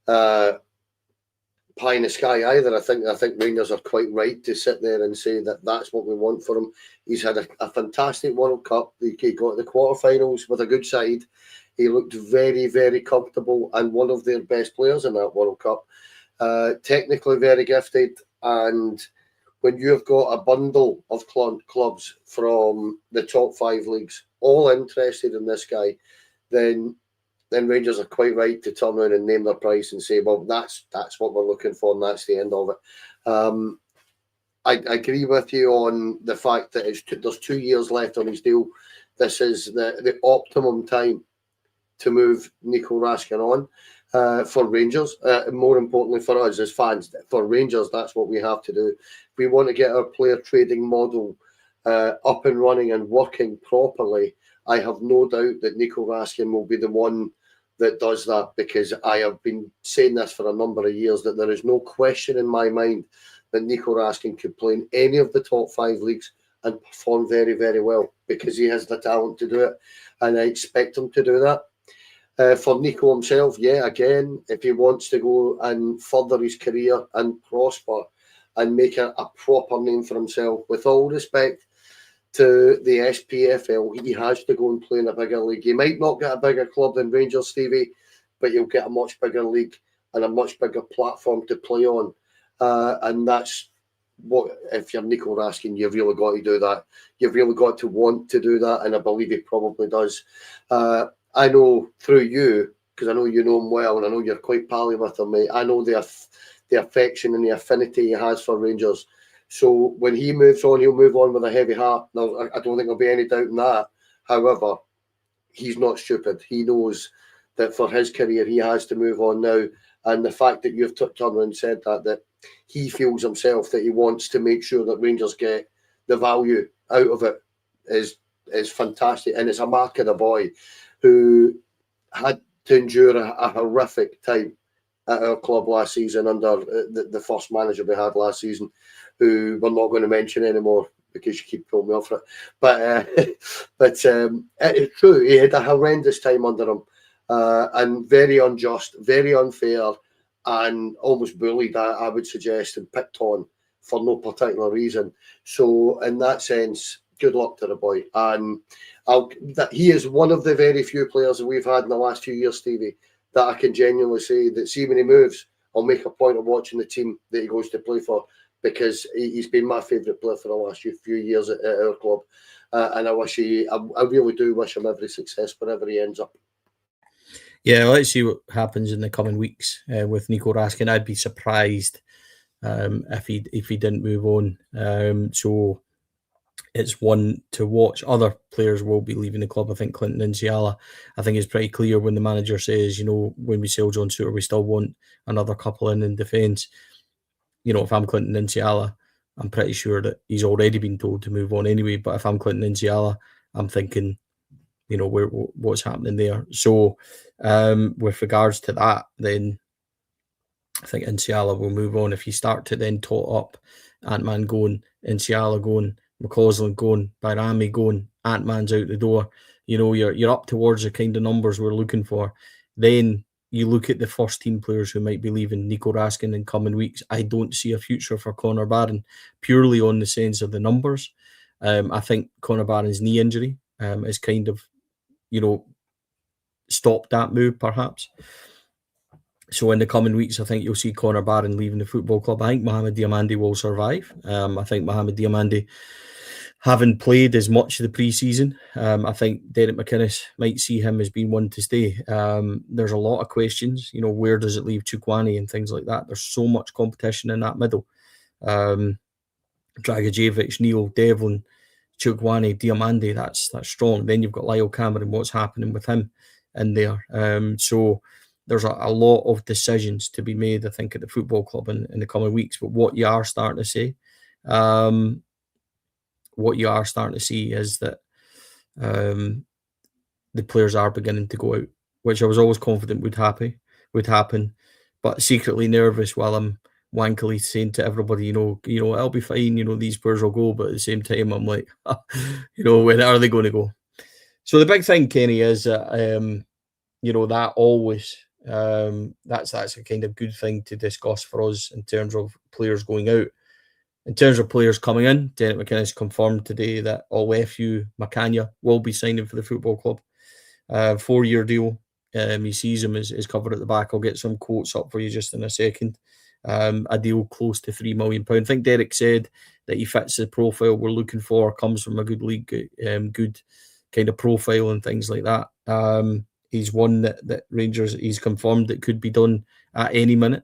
pie in the sky either. I think Rangers are quite right to sit there and say that that's what we want for him. He's had a fantastic World Cup. He got the quarterfinals with a good side. He looked very, very comfortable and one of their best players in that World Cup. Technically very gifted, and when you've got a bundle of clubs from the top 5 leagues all interested in this guy, then Rangers are quite right to turn around and name their price and say, well, that's what we're looking for and that's the end of it. I agree with you on the fact that there's 2 years left on his deal. This is the optimum time to move Nico Raskin on for Rangers. More importantly for us as fans, for Rangers, that's what we have to do. We want to get our player trading model up and running and working properly. I have no doubt that Nico Raskin will be the one that does that, because I have been saying this for a number of years, that there is no question in my mind that Nico Raskin could play in any of the top 5 leagues and perform very, very well, because he has the talent to do it, and I expect him to do that. For Nico himself, yeah, again, if he wants to go and further his career and prosper and make a proper name for himself, with all respect, to the SPFL, he has to go and play in a bigger league. He might not get a bigger club than Rangers, Stevie, but you'll get a much bigger league and a much bigger platform to play on. And that's what, if you're Nico Raskin, you've really got to do that. You've really got to want to do that, and I believe he probably does. I know through you, because I know you know him well, and I know you're quite pally with him, mate. I know the affection and the affinity he has for Rangers. So when he moves on, he'll move on with a heavy heart. Now, I don't think there'll be any doubt in that. However, he's not stupid. He knows that for his career, he has to move on now. And the fact that you've turned around and said that he feels himself that he wants to make sure that Rangers get the value out of it is fantastic. And it's a mark of the boy who had to endure a horrific time at our club last season under the first manager we had last season, who we're not going to mention anymore because you keep pulling me off it. But it's true. He had a horrendous time under him, and very unjust, very unfair, and almost bullied, I would suggest, and picked on for no particular reason. So in that sense, good luck to the boy. And he is one of the very few players that we've had in the last few years, Stevie, that I can genuinely say that, see, when he moves, I'll make a point of watching the team that he goes to play for, because he's been my favourite player for the last few years at our club. And I really do wish him every success wherever he ends up. Yeah, let's see what happens in the coming weeks with Nico Raskin. I'd be surprised if he didn't move on. So it's one to watch. Other players will be leaving the club. I think Clinton Nsiala, I think it's pretty clear when the manager says, when we sell John Souttar, we still want another couple in defence. If I'm Clinton Nsiala, I'm pretty sure that he's already been told to move on anyway. But if I'm Clinton Nsiala, I'm thinking, what's happening there. So with regards to that, then I think Nsiala will move on. If you start to then tot up Ant-Man going, Nsiala going, McCausland going, Bayrami going, Ant-Man's out the door, you're up towards the kind of numbers we're looking for. Then you look at the first team players who might be leaving, Nico Raskin, in coming weeks. I don't see a future for Connor Barron, purely on the sense of the numbers. I think Connor Barron's knee injury is kind of, stopped that move, perhaps. So in the coming weeks, I think you'll see Connor Barron leaving the football club. I think Mohamed Diamandi will survive. I think Mohamed Diamandi, having played as much of the pre-season, I think Derek McInnes might see him as being one to stay. There's a lot of questions. Where does it leave Chukwani and things like that? There's so much competition in that middle. Dragicevic, Neil, Devlin, Chukwani, Diamandi, that's strong. Then you've got Lyle Cameron, what's happening with him in there. So there's a lot of decisions to be made, I think, at the football club in the coming weeks. But what you are starting to see, is that the players are beginning to go out, which I was always confident would happen, but secretly nervous while I'm wankily saying to everybody, I'll be fine, these players will go. But at the same time, I'm like, when are they going to go? So the big thing, Kenny, is that, that always, that's a kind of good thing to discuss for us in terms of players going out. In terms of players coming in, Derek McInnes confirmed today that Olefiu Makanya will be signing for the football club. 4-year deal. He sees him as covered at the back. I'll get some quotes up for you just in a second. A deal close to £3 million. I think Derek said that he fits the profile we're looking for, comes from a good league, good kind of profile and things like that. He's one that Rangers, he's confirmed it could be done at any minute.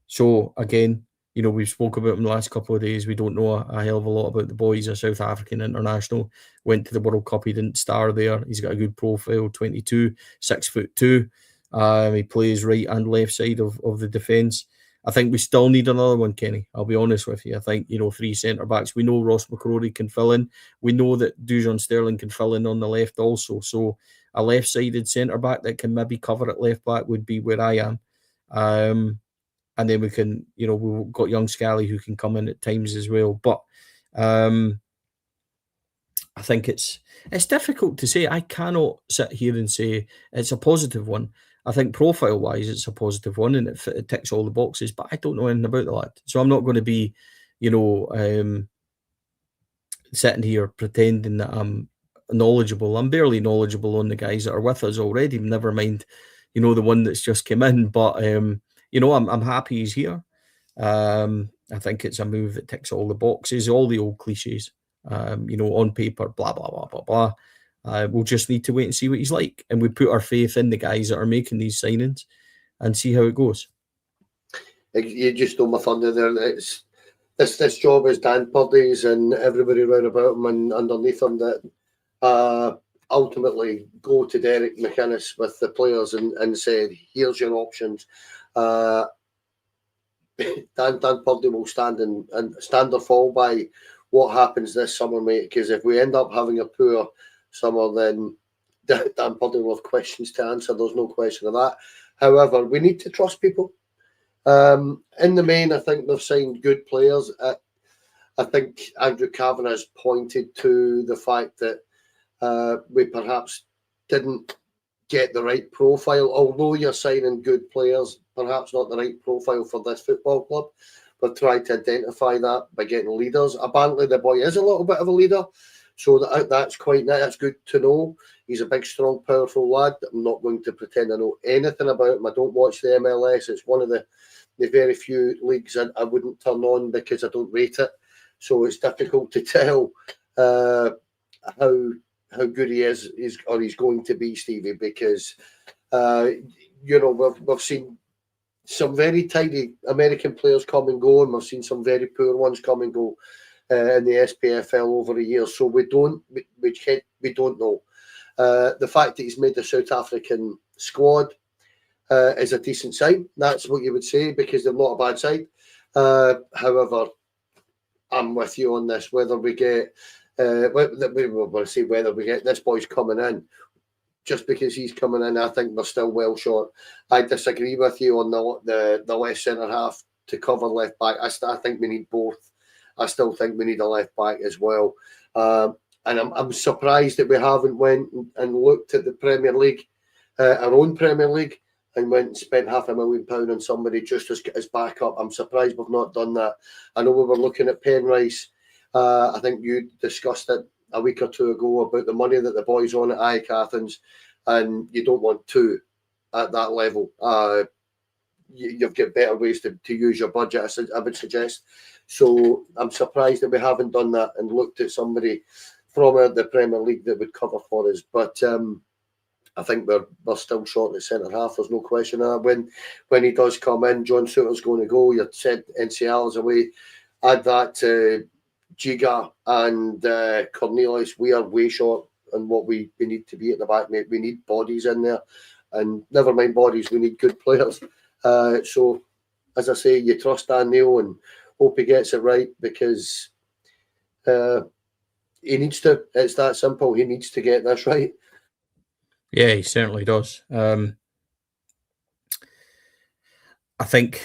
So again, we've spoke about him the last couple of days. We don't know a hell of a lot about the boy. He's a South African international. Went to the World Cup. He didn't star there. He's got a good profile, 22, 6'2". He plays right and left side of the defence. I think we still need another one, Kenny. I'll be honest with you. I think, 3 centre-backs. We know Ross McCrory can fill in. We know that Dujon Sterling can fill in on the left also. So a left-sided centre-back that can maybe cover at left-back would be where I am. And then we can, we've got young Scally who can come in at times as well. But I think it's difficult to say. I cannot sit here and say it's a positive one. I think profile-wise, it's a positive one, and it ticks all the boxes. But I don't know anything about the lad, so I'm not going to be, sitting here pretending that I'm knowledgeable. I'm barely knowledgeable on the guys that are with us already, never mind, you know, the one that's just come in. But you know, I'm happy he's here. I think it's a move that ticks all the boxes, all the old cliches. You know, on paper, blah blah blah blah blah. We'll just need to wait and see what he's like, and we put our faith in the guys that are making these signings, and see how it goes. You just stole my thunder there. It's this job is Dan Purdy's and everybody around about him and underneath him that ultimately go to Derek McInnes with the players and said, here's your options. Dan Purdy will stand or fall by what happens this summer, mate, because if we end up having a poor summer, then Dan Purdy will have questions to answer. There's no question of that. However, we need to trust people. In the main, I think they've signed good players. I think Andrew Cavan has pointed to the fact that we perhaps didn't get the right profile, although you're signing good players, perhaps not the right profile for this football club. We've tried to identify that by getting leaders. Apparently, the boy is a little bit of a leader, so that's good to know. He's a big, strong, powerful lad. I'm not going to pretend I know anything about him. I don't watch the MLS. It's one of the very few leagues I wouldn't turn on because I don't rate it. So it's difficult to tell how good he is or he's going to be, Stevie, because you know, we've seen some very tidy American players come and go, and we've seen some very poor ones come and go in the SPFL over the years. So we don't know. The fact that he's made the South African squad is a decent sign. That's what you would say, because they're not a bad side. However, I'm with you on this. Whether we get, whether we get this boy's coming in, just because he's coming in, I think we're still well short. I disagree with you on the left centre half to cover left back. I think we need both. I still think we need a left back as well. And I'm surprised that we haven't went and looked at the Premier League, our own Premier League, and went and spent £500,000 on somebody just as backup. I'm surprised we've not done that. I know we were looking at Penrice. I think you discussed it a week or two ago about the money that the boys on at AEK Athens, and you don't want two at that level. You've got better ways to use your budget, I would suggest. So I'm surprised that we haven't done that and looked at somebody from the Premier League that would cover for us. But I think we're still short at centre half. There's no question of that. When he does come in, John Souttar's going to go. You said NCL is away. Add that to Giga and Cornelius. We are way short on what we need to be at the back, mate. We need bodies in there, and never mind bodies, we need good players. So, as I say, you trust Dan Neil and hope he gets it right, because he needs to. It's that simple. He needs to get this right. Yeah, he certainly does. I think,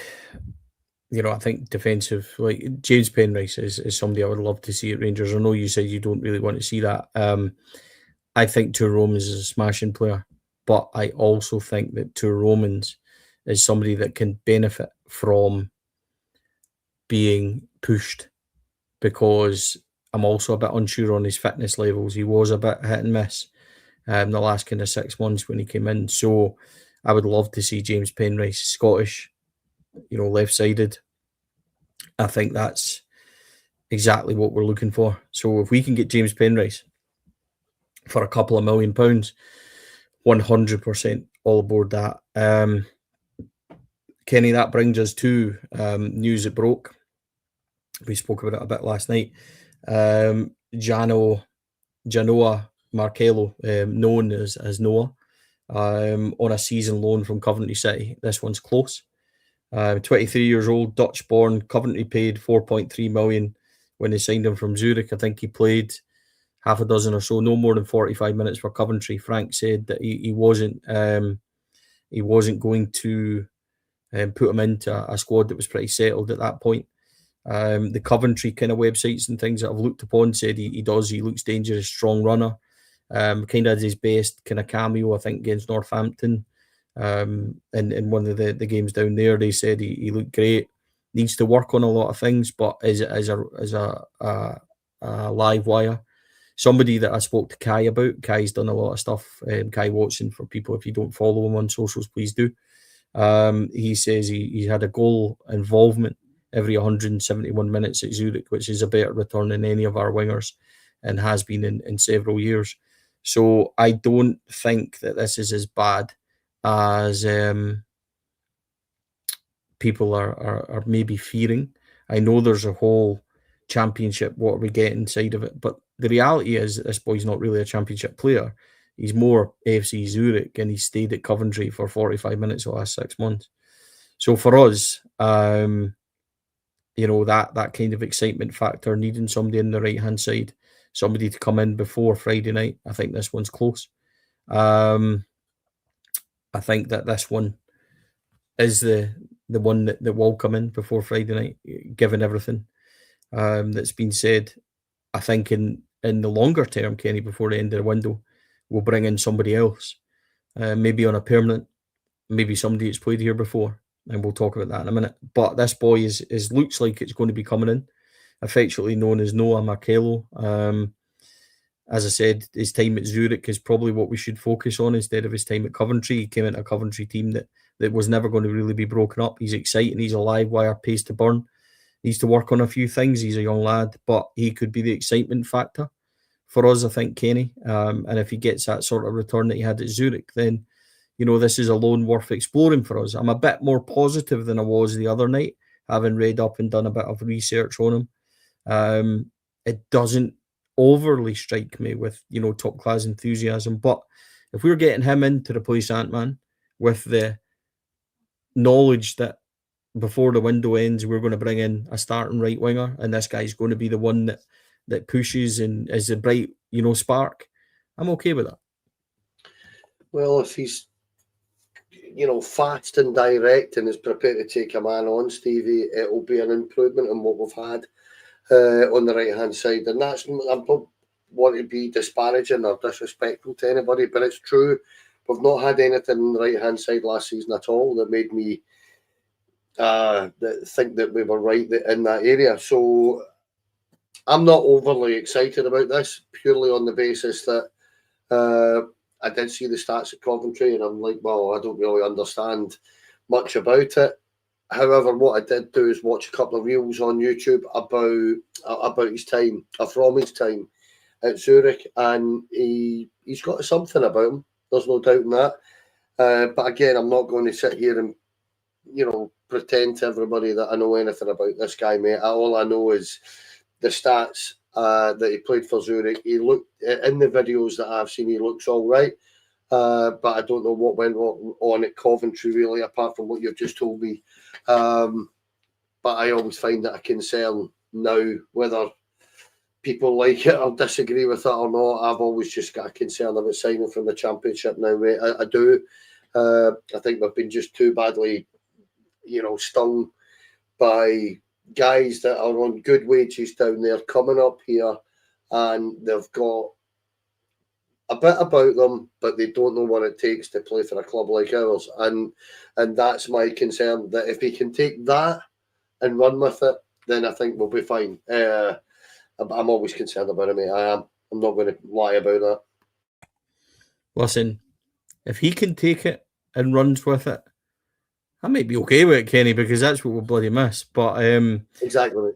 you know, I think defensive, like James Penrice is somebody I would love to see at Rangers. I know you said you don't really want to see that. I think Tour Romans is a smashing player, but I also think that Tour Romans is somebody that can benefit from being pushed, because I'm also a bit unsure on his fitness levels. He was a bit hit and miss the last kind of 6 months when he came in. So I would love to see James Penrice, Scottish, you know, left-sided. I think that's exactly what we're looking for. So if we can get James Penrice for a couple of £1 million, 100% all aboard that. Kenny, that brings us to news that broke. We spoke about it a bit last night. Genoa Marcello, known as Noah, on a season loan from Coventry City. This one's close. 23 years old, Dutch-born. Coventry paid 4.3 million when they signed him from Zurich. I think he played half a dozen or so, no more than 45 minutes for Coventry. Frank said that he wasn't going to put him into a squad that was pretty settled at that point. The Coventry kind of websites and things that I've looked upon said he looks dangerous, strong runner. Kind of had his best kind of cameo, I think, against Northampton. In one of the games down there, they said he looked great. Needs to work on a lot of things, but is a live wire. Somebody that I spoke to Kai about. Kai's done a lot of stuff. Kai Watson, for people, if you don't follow him on socials, please do. He says he had a goal involvement every 171 minutes at Zurich, which is a better return than any of our wingers and has been in several years. So I don't think that this is as bad as people are maybe fearing. I know there's a whole championship, what are we getting side of it, but the reality is that this boy's not really a championship player. He's more AFC Zurich, and he stayed at Coventry for 45 minutes the last 6 months. So for us, that kind of excitement factor, needing somebody in the right-hand side, somebody to come in before Friday night, I think this one's close. I think that this one is the one that will come in before Friday night, given everything that's been said. I think in the longer term, Kenny, before the end of the window, we'll bring in somebody else, maybe on a permanent, maybe somebody that's played here before, and we'll talk about that in a minute. But this boy is looks like it's going to be coming in, affectionately known as Noah Markello. As I said, his time at Zurich is probably what we should focus on instead of his time at Coventry. He came into a Coventry team that was never going to really be broken up. He's exciting. He's a live wire, pace to burn. Needs to work on a few things. He's a young lad, but he could be the excitement factor for us, I think, Kenny. And if he gets that sort of return that he had at Zurich, then, this is a loan worth exploring for us. I'm a bit more positive than I was the other night, having read up and done a bit of research on him. It doesn't overly strike me with, top class enthusiasm. But if we're getting him in to replace Ant-Man with the knowledge that before the window ends, we're going to bring in a starting right winger, and this guy's going to be the one that pushes and is a bright, spark, I'm okay with that. Well, if he's, fast and direct and is prepared to take a man on, Stevie, it will be an improvement in what we've had on the right-hand side. And I don't want to be disparaging or disrespectful to anybody, but it's true. We've not had anything on the right-hand side last season at all that made me think that we were right in that area. So I'm not overly excited about this, purely on the basis that I did see the stats at Coventry, and I'm like, well, I don't really understand much about it. However, what I did do is watch a couple of reels on YouTube about his time, from his time at Zurich, and he's got something about him. There's no doubt in that. But again, I'm not going to sit here and, pretend to everybody that I know anything about this guy, mate. All I know is the stats that he played for Zurich. He looked, in the videos that I've seen, he looks all right. But I don't know what went on at Coventry, really, apart from what you've just told me. But I always find that a concern now, whether people like it or disagree with it or not. I've always just got a concern about signing from the Championship now, mate. I do. I think we've been just too badly, stung by guys that are on good wages down there coming up here, and they've got a bit about them, but they don't know what it takes to play for a club like ours. And that's my concern, that if he can take that and run with it, then I think we'll be fine. I'm always concerned about it, mate. I am. I'm not going to lie about that. Listen, if he can take it and runs with it, I might be okay with it, Kenny, because that's what we'll bloody miss. But exactly.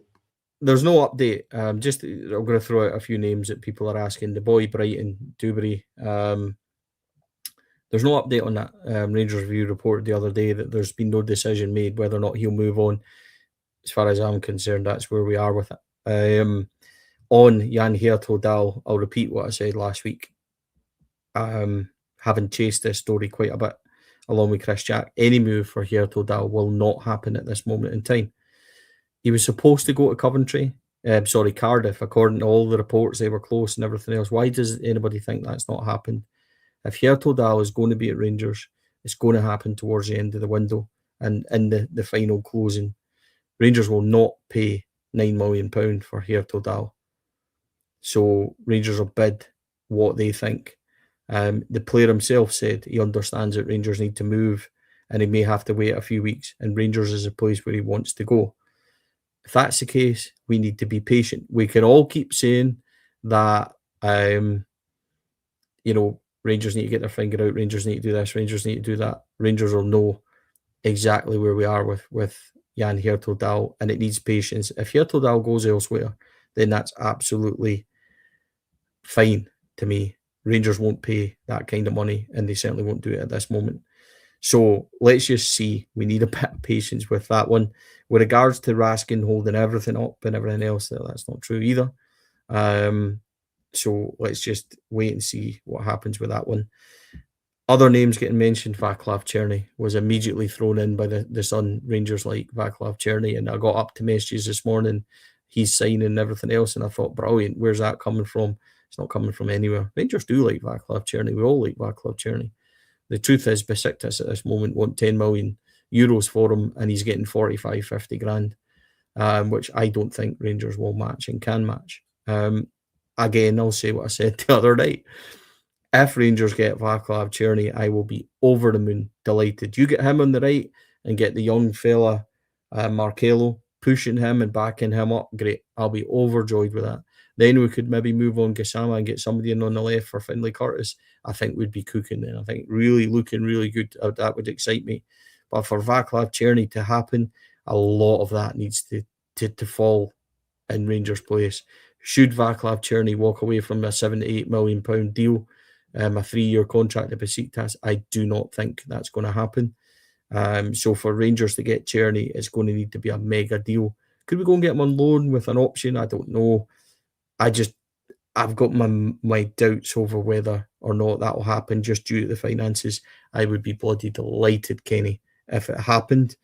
There's no update. I'm going to throw out a few names that people are asking. The boy, Brighton, Dewberry. There's no update on that. Rangers Review reported the other day that there's been no decision made whether or not he'll move on. As far as I'm concerned, that's where we are with it. On Jan Hertogdal, I'll repeat what I said last week. Having chased this story quite a bit, along with Chris Jack, any move for Hertogdal will not happen at this moment in time. He was supposed to go to Cardiff, according to all the reports. They were close and everything else. Why does anybody think that's not happened? If Hertogdal is going to be at Rangers, it's going to happen towards the end of the window and in the final closing. Rangers will not pay £9 million for Hertogdal. So Rangers will bid what they think. The player himself said he understands that Rangers need to move and he may have to wait a few weeks, and Rangers is a place where he wants to go. if that's the case, we need to be patient. We can all keep saying that, Rangers need to get their finger out, Rangers need to do this, Rangers need to do that. Rangers will know exactly where we are with Jan Hertogdahl, and it needs patience. If Hertogdahl goes elsewhere, then that's absolutely fine to me. Rangers won't pay that kind of money, and they certainly won't do it at this moment. So let's just see. We need a bit of patience with that one. With regards to Raskin holding everything up and everything else, that's not true either. So let's just wait and see what happens with that one. Other names getting mentioned, Vaclav Cherny was immediately thrown in by the Sun. Rangers like Vaclav Cherny, and I got up to messages this morning. He's signing and everything else, and I thought, brilliant. Where's that coming from? It's not coming from anywhere. Rangers do like Vaclav Cherny. We all like Vaclav Cherny. The truth is, Besiktas at this moment want 10 million euros for him, and he's getting 45, 50 grand, which I don't think Rangers will match and can match. Again, I'll say what I said the other night. If Rangers get Vaclav Cherny, I will be over the moon delighted. You get him on the right and get the young fella, Marcelo, pushing him and backing him up. Great. I'll be overjoyed with that. Then we could maybe move on Gassama and get somebody in on the left for Finlay Curtis. I think we'd be cooking then. I think really looking really good. That would excite me. But for Vaclav Cherny to happen, a lot of that needs to fall in Rangers' place. Should Vaclav Cherny walk away from a £7 to £8 million deal, a 3-year contract at Besiktas, I do not think that's going to happen. So for Rangers to get Cherny, it's going to need to be a mega deal. Could we go and get him on loan with an option? I don't know. I've got my doubts over whether or not that will happen just due to the finances. I would be bloody delighted, Kenny, if it happened.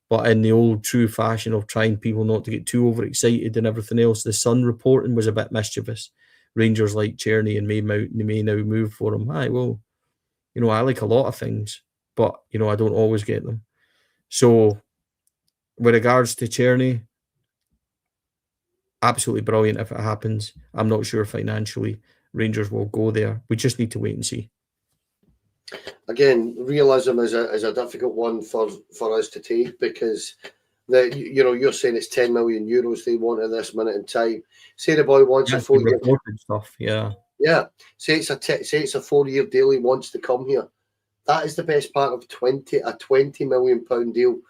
But in the old true fashion of trying people not to get too overexcited and everything else, the Sun reporting was a bit mischievous. Rangers like Cherny and may now move for him. I like a lot of things, but, I don't always get them. So with regards to Cherny, absolutely brilliant if it happens. I'm not sure financially Rangers will go there. We just need to wait and see. Again, realism is a difficult one for us to take, because you're saying it's 10 million euros they want at this minute in time. Say the boy wants a 4-year stuff, yeah. Yeah. Say it's a 4-year deal, he wants to come here. That is the best part of a £20 million deal.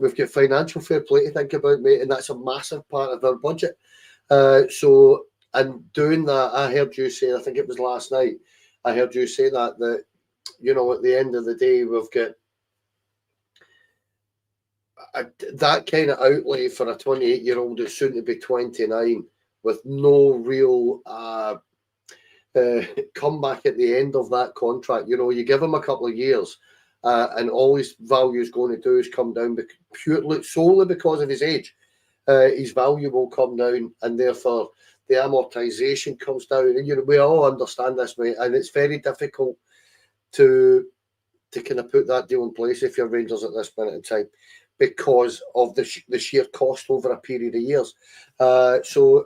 We've got financial fair play to think about, mate, and that's a massive part of our budget. So, and doing that, I heard you say, I think it was last night, I heard you say that at the end of the day, we've got that kind of outlay for a 28-year-old who's soon to be 29 with no real comeback at the end of that contract. You give him a couple of years, and all his value is going to do is come down solely because of his age. His value will come down, and therefore the amortization comes down. And we all understand this, mate, and it's very difficult to kind of put that deal in place if you're Rangers at this minute in time, because of the sheer cost over a period of years. So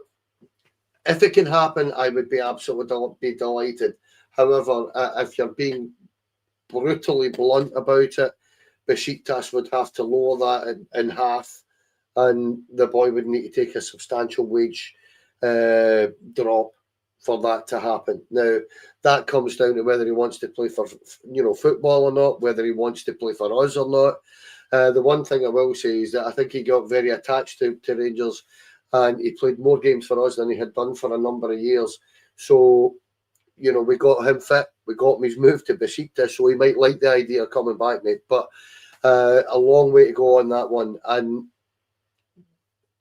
if it can happen, I would be absolutely delighted. However, if you're being brutally blunt about it, Besiktas would have to lower that in half, and the boy would need to take a substantial wage drop for that to happen. Now, that comes down to whether he wants to play for football or not, whether he wants to play for us or not. The one thing I will say is that I think he got very attached to Rangers, and he played more games for us than he had done for a number of years. So, we got him fit. We got him his move to Besiktas, so he might like the idea of coming back, mate. But a long way to go on that one. And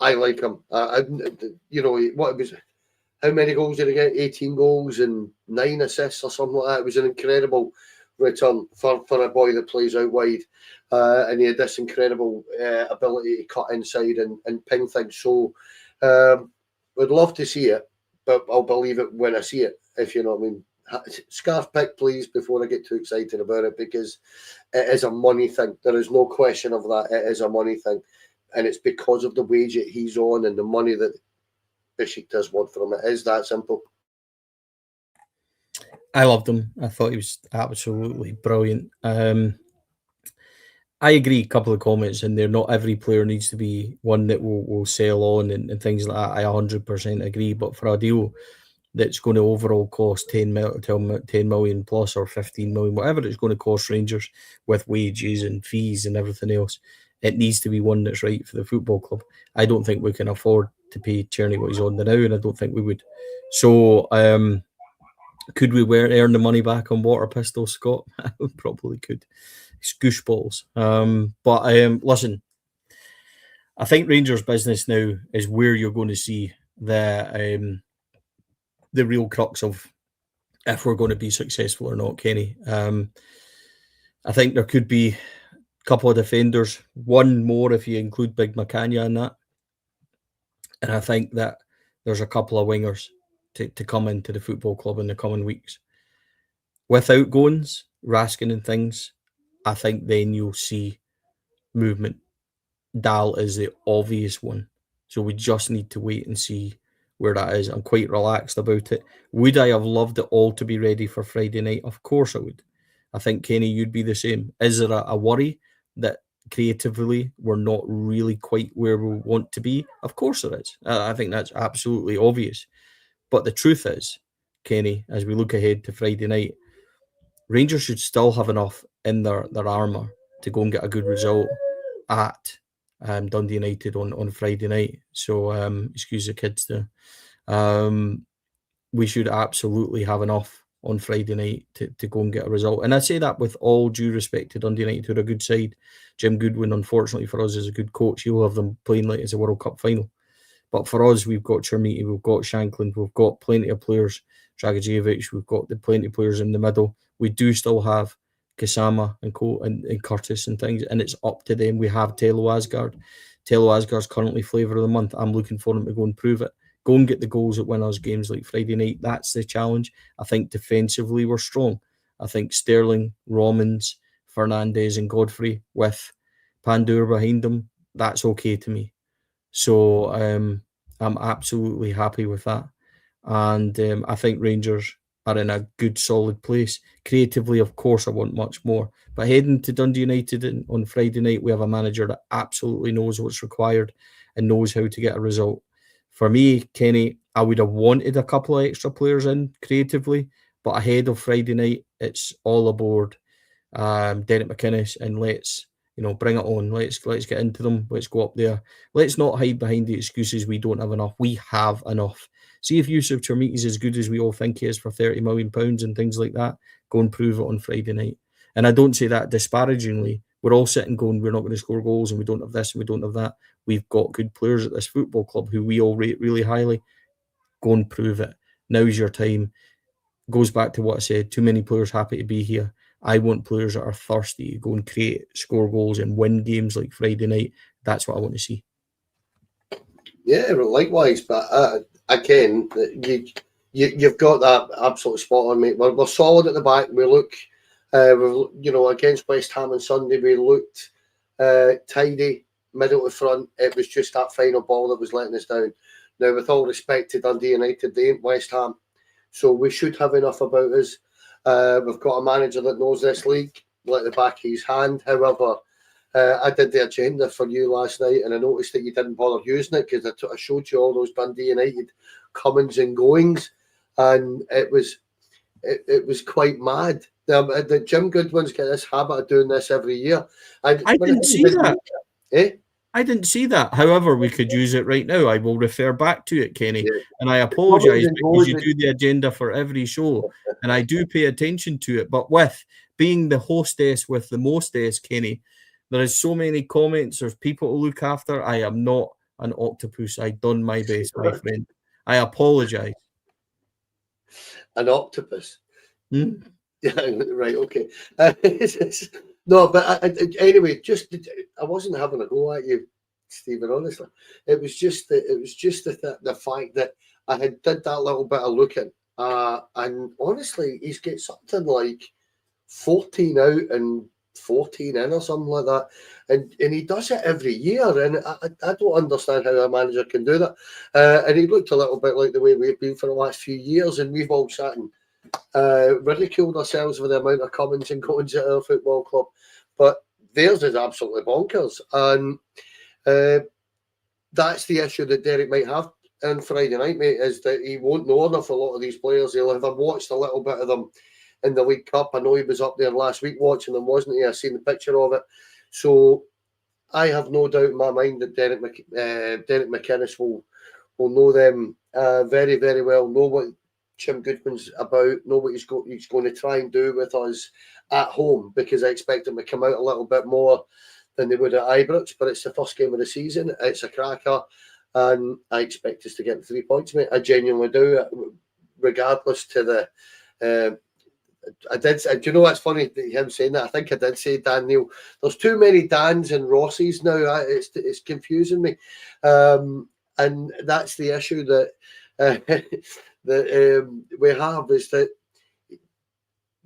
I like him. What it was, how many goals did he get? 18 goals and 9 assists or something like that. It was an incredible return for a boy that plays out wide. And he had this incredible ability to cut inside and ping things. So would love to see it, but I'll believe it when I see it, if you know what I mean. Scarf pick, please, before I get too excited about it, because it is a money thing. There is no question of that. It is a money thing. And it's because of the wage that he's on and the money that Besiktas want from it. It is that simple. I loved him. I thought he was absolutely brilliant. I agree. A couple of comments in there. Not every player needs to be one that will sell on and things like that. I 100% agree. But for a deal that's going to overall cost 10 million plus or 15 million, whatever it's going to cost Rangers with wages and fees and everything else, it needs to be one that's right for the football club. I don't think we can afford to pay Tierney what he's on now, and I don't think we would. So, could we earn the money back on water pistols, Scott? We probably could. It's gooseballs. Listen, I think Rangers business now is where you're going to see the real crux of if we're going to be successful or not, Kenny. I think there could be a couple of defenders, one more if you include Big McCania in that. And I think that there's a couple of wingers to come into the football club in the coming weeks. With outgoings, Raskin and things, I think then you'll see movement. Dahl is the obvious one. So we just need to wait and see where that is. I'm quite relaxed about it. Would I have loved it all to be ready for Friday night? Of course I would. I think, Kenny, you'd be the same. Is there a worry that creatively we're not really quite where we want to be? Of course there is. I think that's absolutely obvious. But the truth is, Kenny, as we look ahead to Friday night, Rangers should still have enough in their armour to go and get a good result at Dundee United on Friday night. So, excuse the kids there. We should absolutely have enough on Friday night to go and get a result. And I say that with all due respect to Dundee United, who are a good side. Jim Goodwin, unfortunately for us, is a good coach. He'll have them playing like it's a World Cup final. But for us, we've got Chermiti, we've got Shankland, we've got plenty of players, Dragicevic, we've got the plenty of players in the middle. We do still have Kasama and Curtis and things, and it's up to them. We have Tello Asgard. Tello Asgard's currently flavour of the month. I'm looking for him to go and prove it. Go and get the goals that win us games like Friday night. That's the challenge. I think defensively we're strong. I think Sterling, Romans, Fernandez and Godfrey with Pandur behind them, that's okay to me. So I'm absolutely happy with that. And I think Rangers are in a good, solid place. Creatively, of course, I want much more. But heading to Dundee United on Friday night, we have a manager that absolutely knows what's required and knows how to get a result. For me, Kenny, I would have wanted a couple of extra players in creatively, but ahead of Friday night, it's all aboard Derek McInnes, and let's bring it on. Let's get into them. Let's go up there. Let's not hide behind the excuses we don't have enough. We have enough. See if Yusuf Chermiti is as good as we all think he is for £30 million and things like that. Go and prove it on Friday night. And I don't say that disparagingly. We're all sitting going, we're not going to score goals and we don't have this and we don't have that. We've got good players at this football club who we all rate really highly. Go and prove it. Now's your time. Goes back to what I said. Too many players happy to be here. I want players that are thirsty to go and create, score goals and win games like Friday night. That's what I want to see. Yeah, likewise. But again, you've got that absolute spot on, mate. We're solid at the back. We look, against West Ham on Sunday, we looked tidy, middle to front. It was just that final ball that was letting us down. Now, with all respect to Dundee United, they ain't West Ham, so we should have enough about us. We've got a manager that knows this league like the back of his hand. However, I did the agenda for you last night, and I noticed that you didn't bother using it because I showed you all those Dundee United comings and goings, and it was quite mad. Jim Goodwin's got this habit of doing this every year. I didn't see that. I didn't see that. However, we could use it right now. I will refer back to it, Kenny. Yeah. And I apologise because you do the agenda for every show, and I do pay attention to it. But with being the hostess with the mostess, Kenny, there is so many comments. There's people to look after. I am not an octopus. I've done my best, my friend. I apologise. An octopus? Hmm? Yeah, right, okay. No, but anyway, I wasn't having a go at you, Stephen. Honestly, it was just the fact that I had did that little bit of looking, and honestly, he's got something like 14 out and 14 in or something like that, and he does it every year, and I don't understand how a manager can do that. And he looked a little bit like the way we've been for the last few years, and we've all sat and ridiculed ourselves with the amount of comings and goings at our football club. But theirs is absolutely bonkers. And that's the issue that Derek might have on Friday night, mate, is that he won't know enough a lot of these players. He'll have watched a little bit of them in the League Cup. I know he was up there last week watching them, wasn't he? I seen the picture of it. So I have no doubt in my mind that Derek McInnes will know them very, very well, know what Jim Goodwin's about, know what he's going to try and do with us at home, because I expect him to come out a little bit more than they would at Ibrox, but it's the first game of the season. It's a cracker, and I expect us to get 3 points, mate. I genuinely do, regardless to the... I did. Do you know what's funny? Him saying that. I think I did say Dan Neil. There's too many Dans and Rosses now. It's confusing me, and that's the issue that we have, is that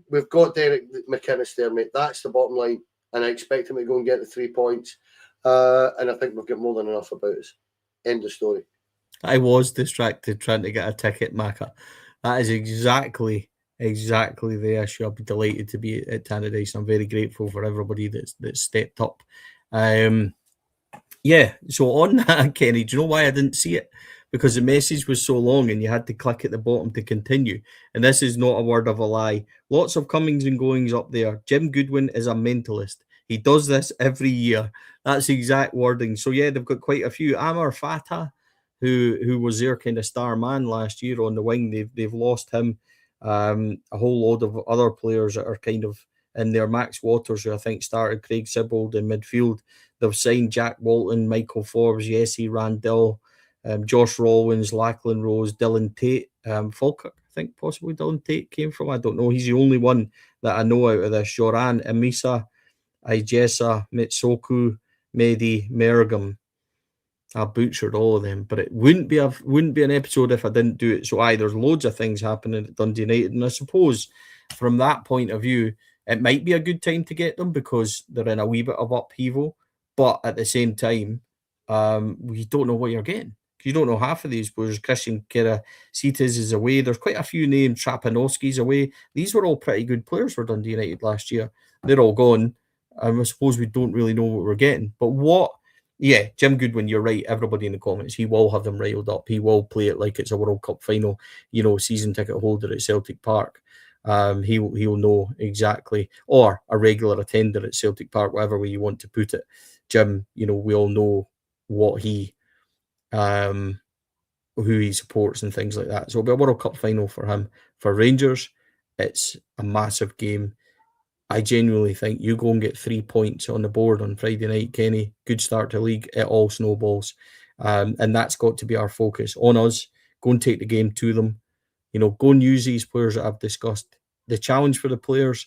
we've got Derek McInnes there, mate. That's the bottom line, and I expect him to go and get the 3 points. And I think we've got more than enough about us. End of story. I was distracted trying to get a ticket, Macca. That is exactly the issue. I'll be delighted to be at Tannadice. I'm very grateful for everybody that's stepped up. Yeah, so on that, Kenny, do you know why I didn't see it? Because the message was so long and you had to click at the bottom to continue. And this is not a word of a lie. Lots of comings and goings up there. Jim Goodwin is a mentalist. He does this every year. That's the exact wording. So yeah, they've got quite a few. Amar Fatah, who was their kind of star man last year on the wing, they've lost him. A whole load of other players that are kind of in there. Max Waters, who I think started, Craig Sibbald in midfield. They've signed Jack Walton, Michael Forbes, Jesse Randell, Josh Rawlins, Lachlan Rose, Dylan Tate, Falkirk, I think possibly Dylan Tate came from. I don't know. He's the only one that I know out of this. Joran, Amisa, Ijesa, Mitsoku, Mehdi, Mergam. I butchered all of them, but it wouldn't be an episode if I didn't do it. So there's loads of things happening at Dundee United, and I suppose from that point of view, it might be a good time to get them because they're in a wee bit of upheaval. But at the same time, we don't know what you're getting. You don't know half of these players. Christian Karacites is away. There's quite a few names. Trapanowski's away. These were all pretty good players for Dundee United last year. They're all gone. I suppose we don't really know what we're getting. But yeah, Jim Goodwin, you're right. Everybody in the comments, he will have them riled up. He will play it like it's a World Cup final, season ticket holder at Celtic Park. He'll know exactly, or a regular attender at Celtic Park, whatever way you want to put it. Jim, we all know what who he supports and things like that. So it'll be a World Cup final for him. For Rangers, it's a massive game. I genuinely think you go and get 3 points on the board on Friday night, Kenny. Good start to league. It all snowballs. And that's got to be our focus on us. Go and take the game to them. Go and use these players that I've discussed. The challenge for the players,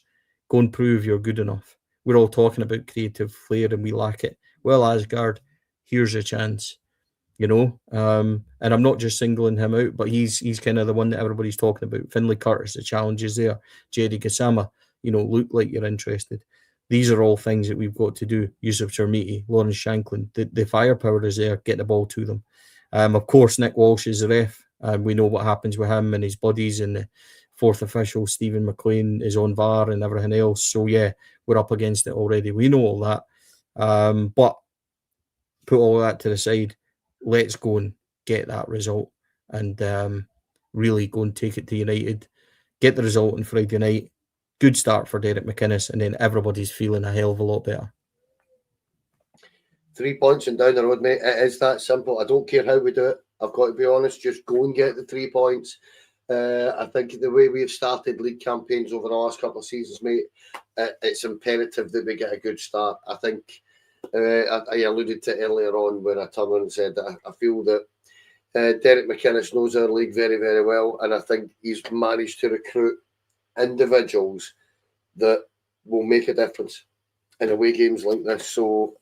go and prove you're good enough. We're all talking about creative flair and we lack it. Well, Asgard, here's a chance. And I'm not just singling him out, but he's kind of the one that everybody's talking about. Finlay Curtis, the challenge is there. Jerry Gassama, look like you're interested. These are all things that we've got to do. Yusuf Chermiti, Lawrence Shankland, the firepower is there. Get the ball to them. Of course, Nick Walsh is the ref. We know what happens with him and his buddies, and the fourth official, Stephen McLean, is on VAR and everything else. So, yeah, we're up against it already. We know all that. But put all that to the side. Let's go and get that result and really go and take it to United. Get the result on Friday night. Good start for Derek McInnes, and then everybody's feeling a hell of a lot better. 3 points and down the road, mate. It is that simple. I don't care how we do it. I've got to be honest. Just go and get the 3 points. I think the way we've started league campaigns over the last couple of seasons, mate, it's imperative that we get a good start. I think I alluded to earlier on when I turned on and said that I feel that Derek McInnes knows our league very, very well, and I think he's managed to recruit individuals that will make a difference in away games like this. So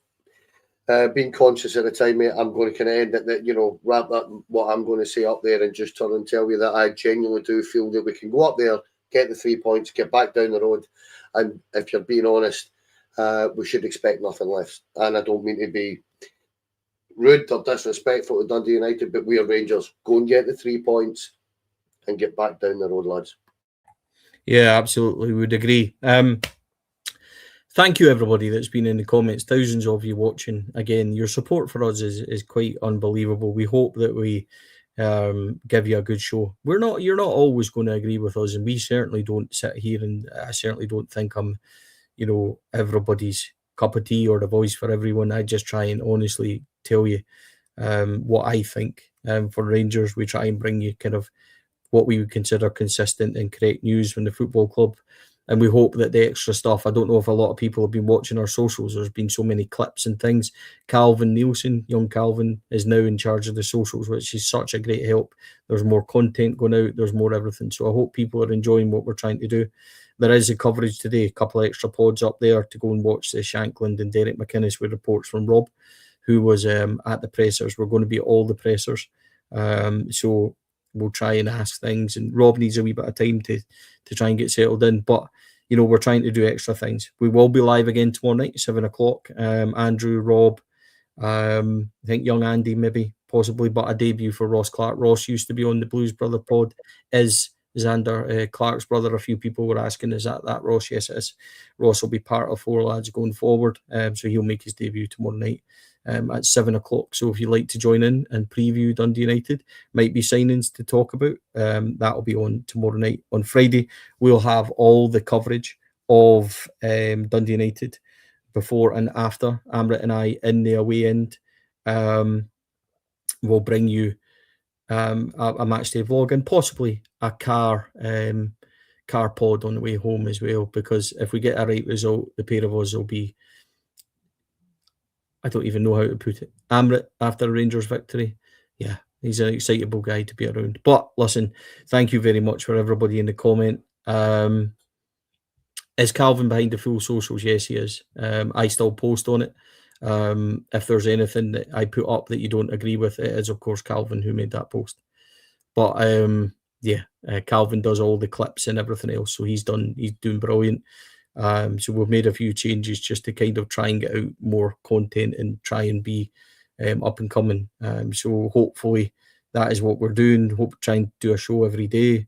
being conscious of the time, mate, I'm going to kind of end it, that, wrap up what I'm going to say up there and just turn and tell you that I genuinely do feel that we can go up there, get the 3 points, get back down the road, and if you're being honest, we should expect nothing less. And I don't mean to be rude or disrespectful to Dundee United, but we are Rangers. Go and get the 3 points and get back down the road, lads. Yeah, absolutely. Would agree. thank you, everybody that's been in the comments. Thousands of you watching. Again, your support for us is quite unbelievable. We hope that we give you a good show. You're not always going to agree with us, and we certainly don't sit here, and I certainly don't think I'm, everybody's cup of tea or the voice for everyone. I just try and honestly tell you what I think. For Rangers, we try and bring you kind of what we would consider consistent and correct news from the football club. And we hope that the extra stuff, I don't know if a lot of people have been watching our socials. There's been so many clips and things. Calvin Nielsen, young Calvin, is now in charge of the socials, which is such a great help. There's more content going out. There's more everything. So I hope people are enjoying what we're trying to do. There is a coverage today, a couple of extra pods up there to go and watch the Shankland and Derek McInnes with reports from Rob, who was at the pressers. We're going to be at all the pressers. So we'll try and ask things, and Rob needs a wee bit of time to try and get settled in, but we're trying to do extra things. We will be live again tomorrow night, 7:00. Andrew, Rob, I think young Andy maybe, possibly, but a debut for Ross Clark. Ross used to be on the Blues Brother pod. Is Xander Clark's brother? A few people were asking, is that Ross? Yes, it is. Ross will be part of Four Lads going forward, so he'll make his debut tomorrow night at 7:00. So if you'd like to join in and preview Dundee United, might be signings to talk about, that'll be on tomorrow night. On Friday, we'll have all the coverage of Dundee United before and after. Amrit and I in the away end will bring you a match day vlog and possibly a car pod on the way home as well, because if we get a right result, the pair of us will be, I don't even know how to put it, Amrit after a Rangers victory. Yeah, he's an excitable guy to be around. But listen, thank you very much for everybody in the comment. Is Calvin behind the full socials? Yes, he is. I still post on it. If there's anything that I put up that you don't agree with, it is of course Calvin who made that post. But Calvin does all the clips and everything else, so he's doing brilliant. So we've made a few changes just to kind of try and get out more content and try and be up and coming. So hopefully that is what we're doing. Hope try and do a show every day.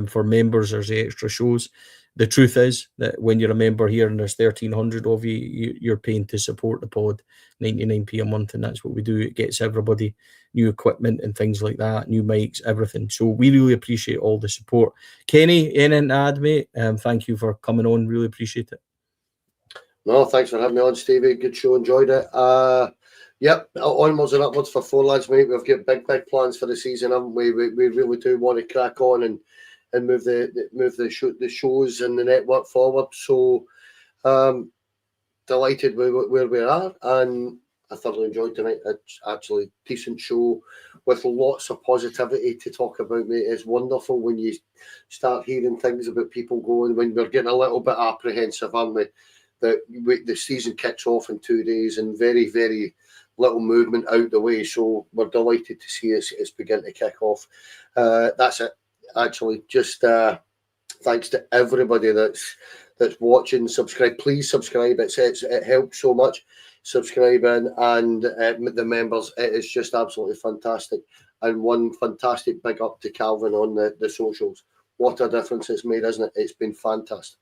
For members, there's the extra shows. The truth is that when you're a member here and there's 1,300 of you, you're paying to support the pod, 99p a month, and that's what we do. It gets everybody new equipment and things like that, new mics, everything. So we really appreciate all the support. Kenny, anything to add, mate? Thank you for coming on. Really appreciate it. No, thanks for having me on, Stevie. Good show. Enjoyed it. Yep, onwards and upwards for Four Lads, mate. We've got big plans for the season, haven't we? We really do want to crack on and move the shows and the network forward. So delighted with where we are, and I thoroughly enjoyed tonight. It's actually a decent show with lots of positivity to talk about, mate. It's wonderful when you start hearing things about people going, when we're getting a little bit apprehensive, aren't we? That the season kicks off in 2 days and very, very little movement out the way. So we're delighted to see it's begin to kick off. That's it. Actually, just thanks to everybody that's watching. Subscribe, please subscribe. It helps so much. Subscribing and the members, it is just absolutely fantastic. And one fantastic big up to Calvin on the socials. What a difference it's made, isn't it? It's been fantastic.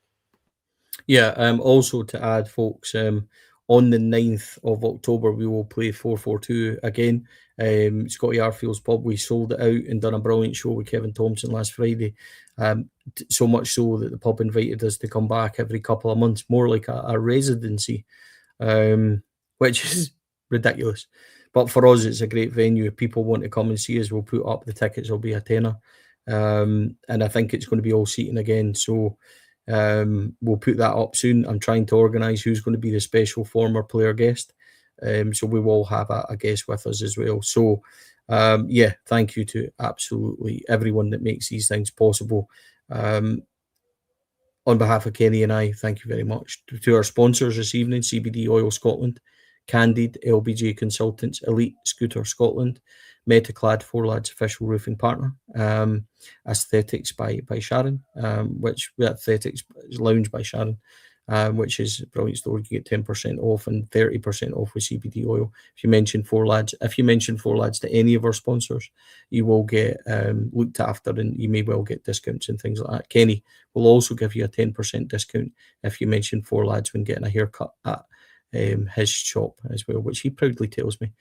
Yeah. Also to add, folks, on the 9th of October, we will play 442 again. Scotty Arfield's pub, we sold it out and done a brilliant show with Kevin Thompson last Friday. So much so that the pub invited us to come back every couple of months, more like a residency, which is ridiculous. But for us, it's a great venue. If people want to come and see us, we'll put up the tickets. Will be a tenner. And I think it's going to be all seating again. So we'll put that up soon. I'm trying to organise who's going to be the special former player guest. So we will have a guest with us as well. So thank you to absolutely everyone that makes these things possible. On behalf of Kenny and I, thank you very much to our sponsors this evening: CBD Oil Scotland, Candid, LBJ Consultants, Elite Scooter Scotland, Metaclad, Four Lads official roofing partner, Aesthetics by Sharon, which Aesthetics Lounge by Sharon, which is a brilliant store. You get 10% off and 30% off with CBD oil. If you mention Four Lads to any of our sponsors, you will get looked after, and you may well get discounts and things like that. Kenny will also give you a 10% discount if you mention Four Lads when getting a haircut at his shop as well, which he proudly tells me.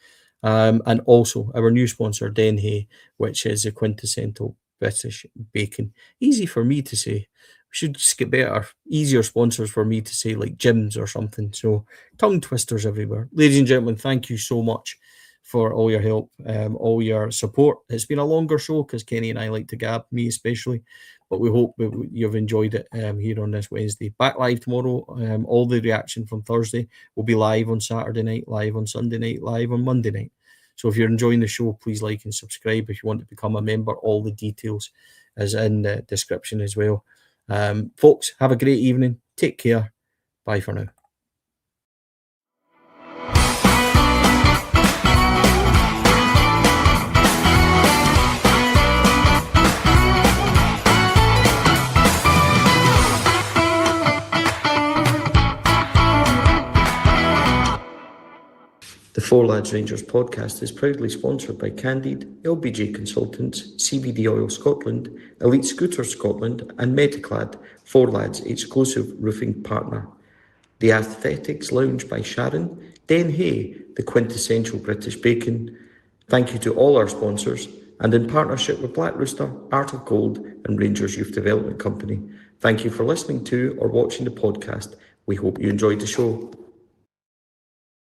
And also our new sponsor, Denhay, which is a quintessential British bacon. Easy for me to say. We should just get better, easier sponsors for me to say, like gyms or something. So tongue twisters everywhere. Ladies and gentlemen, thank you so much for all your help, all your support. It's been a longer show because Kenny and I like to gab, me especially, but we hope you've enjoyed it here on this Wednesday. Back live tomorrow. All the reaction from Thursday will be live on Saturday night, live on Sunday night, live on Monday night. So if you're enjoying the show, please like and subscribe. If you want to become a member, all the details is in the description as well. Folks, have a great evening. Take care. Bye for now. The Four Lads Rangers podcast is proudly sponsored by Candid, LBJ Consultants, CBD Oil Scotland, Elite Scooters Scotland, and Metaclad, Four Lads' exclusive roofing partner. The Aesthetics Lounge by Sharon, Denhay, the quintessential British bacon. Thank you to all our sponsors, and in partnership with Black Rooster, Art of Gold, and Rangers Youth Development Company. Thank you for listening to or watching the podcast. We hope you enjoyed the show.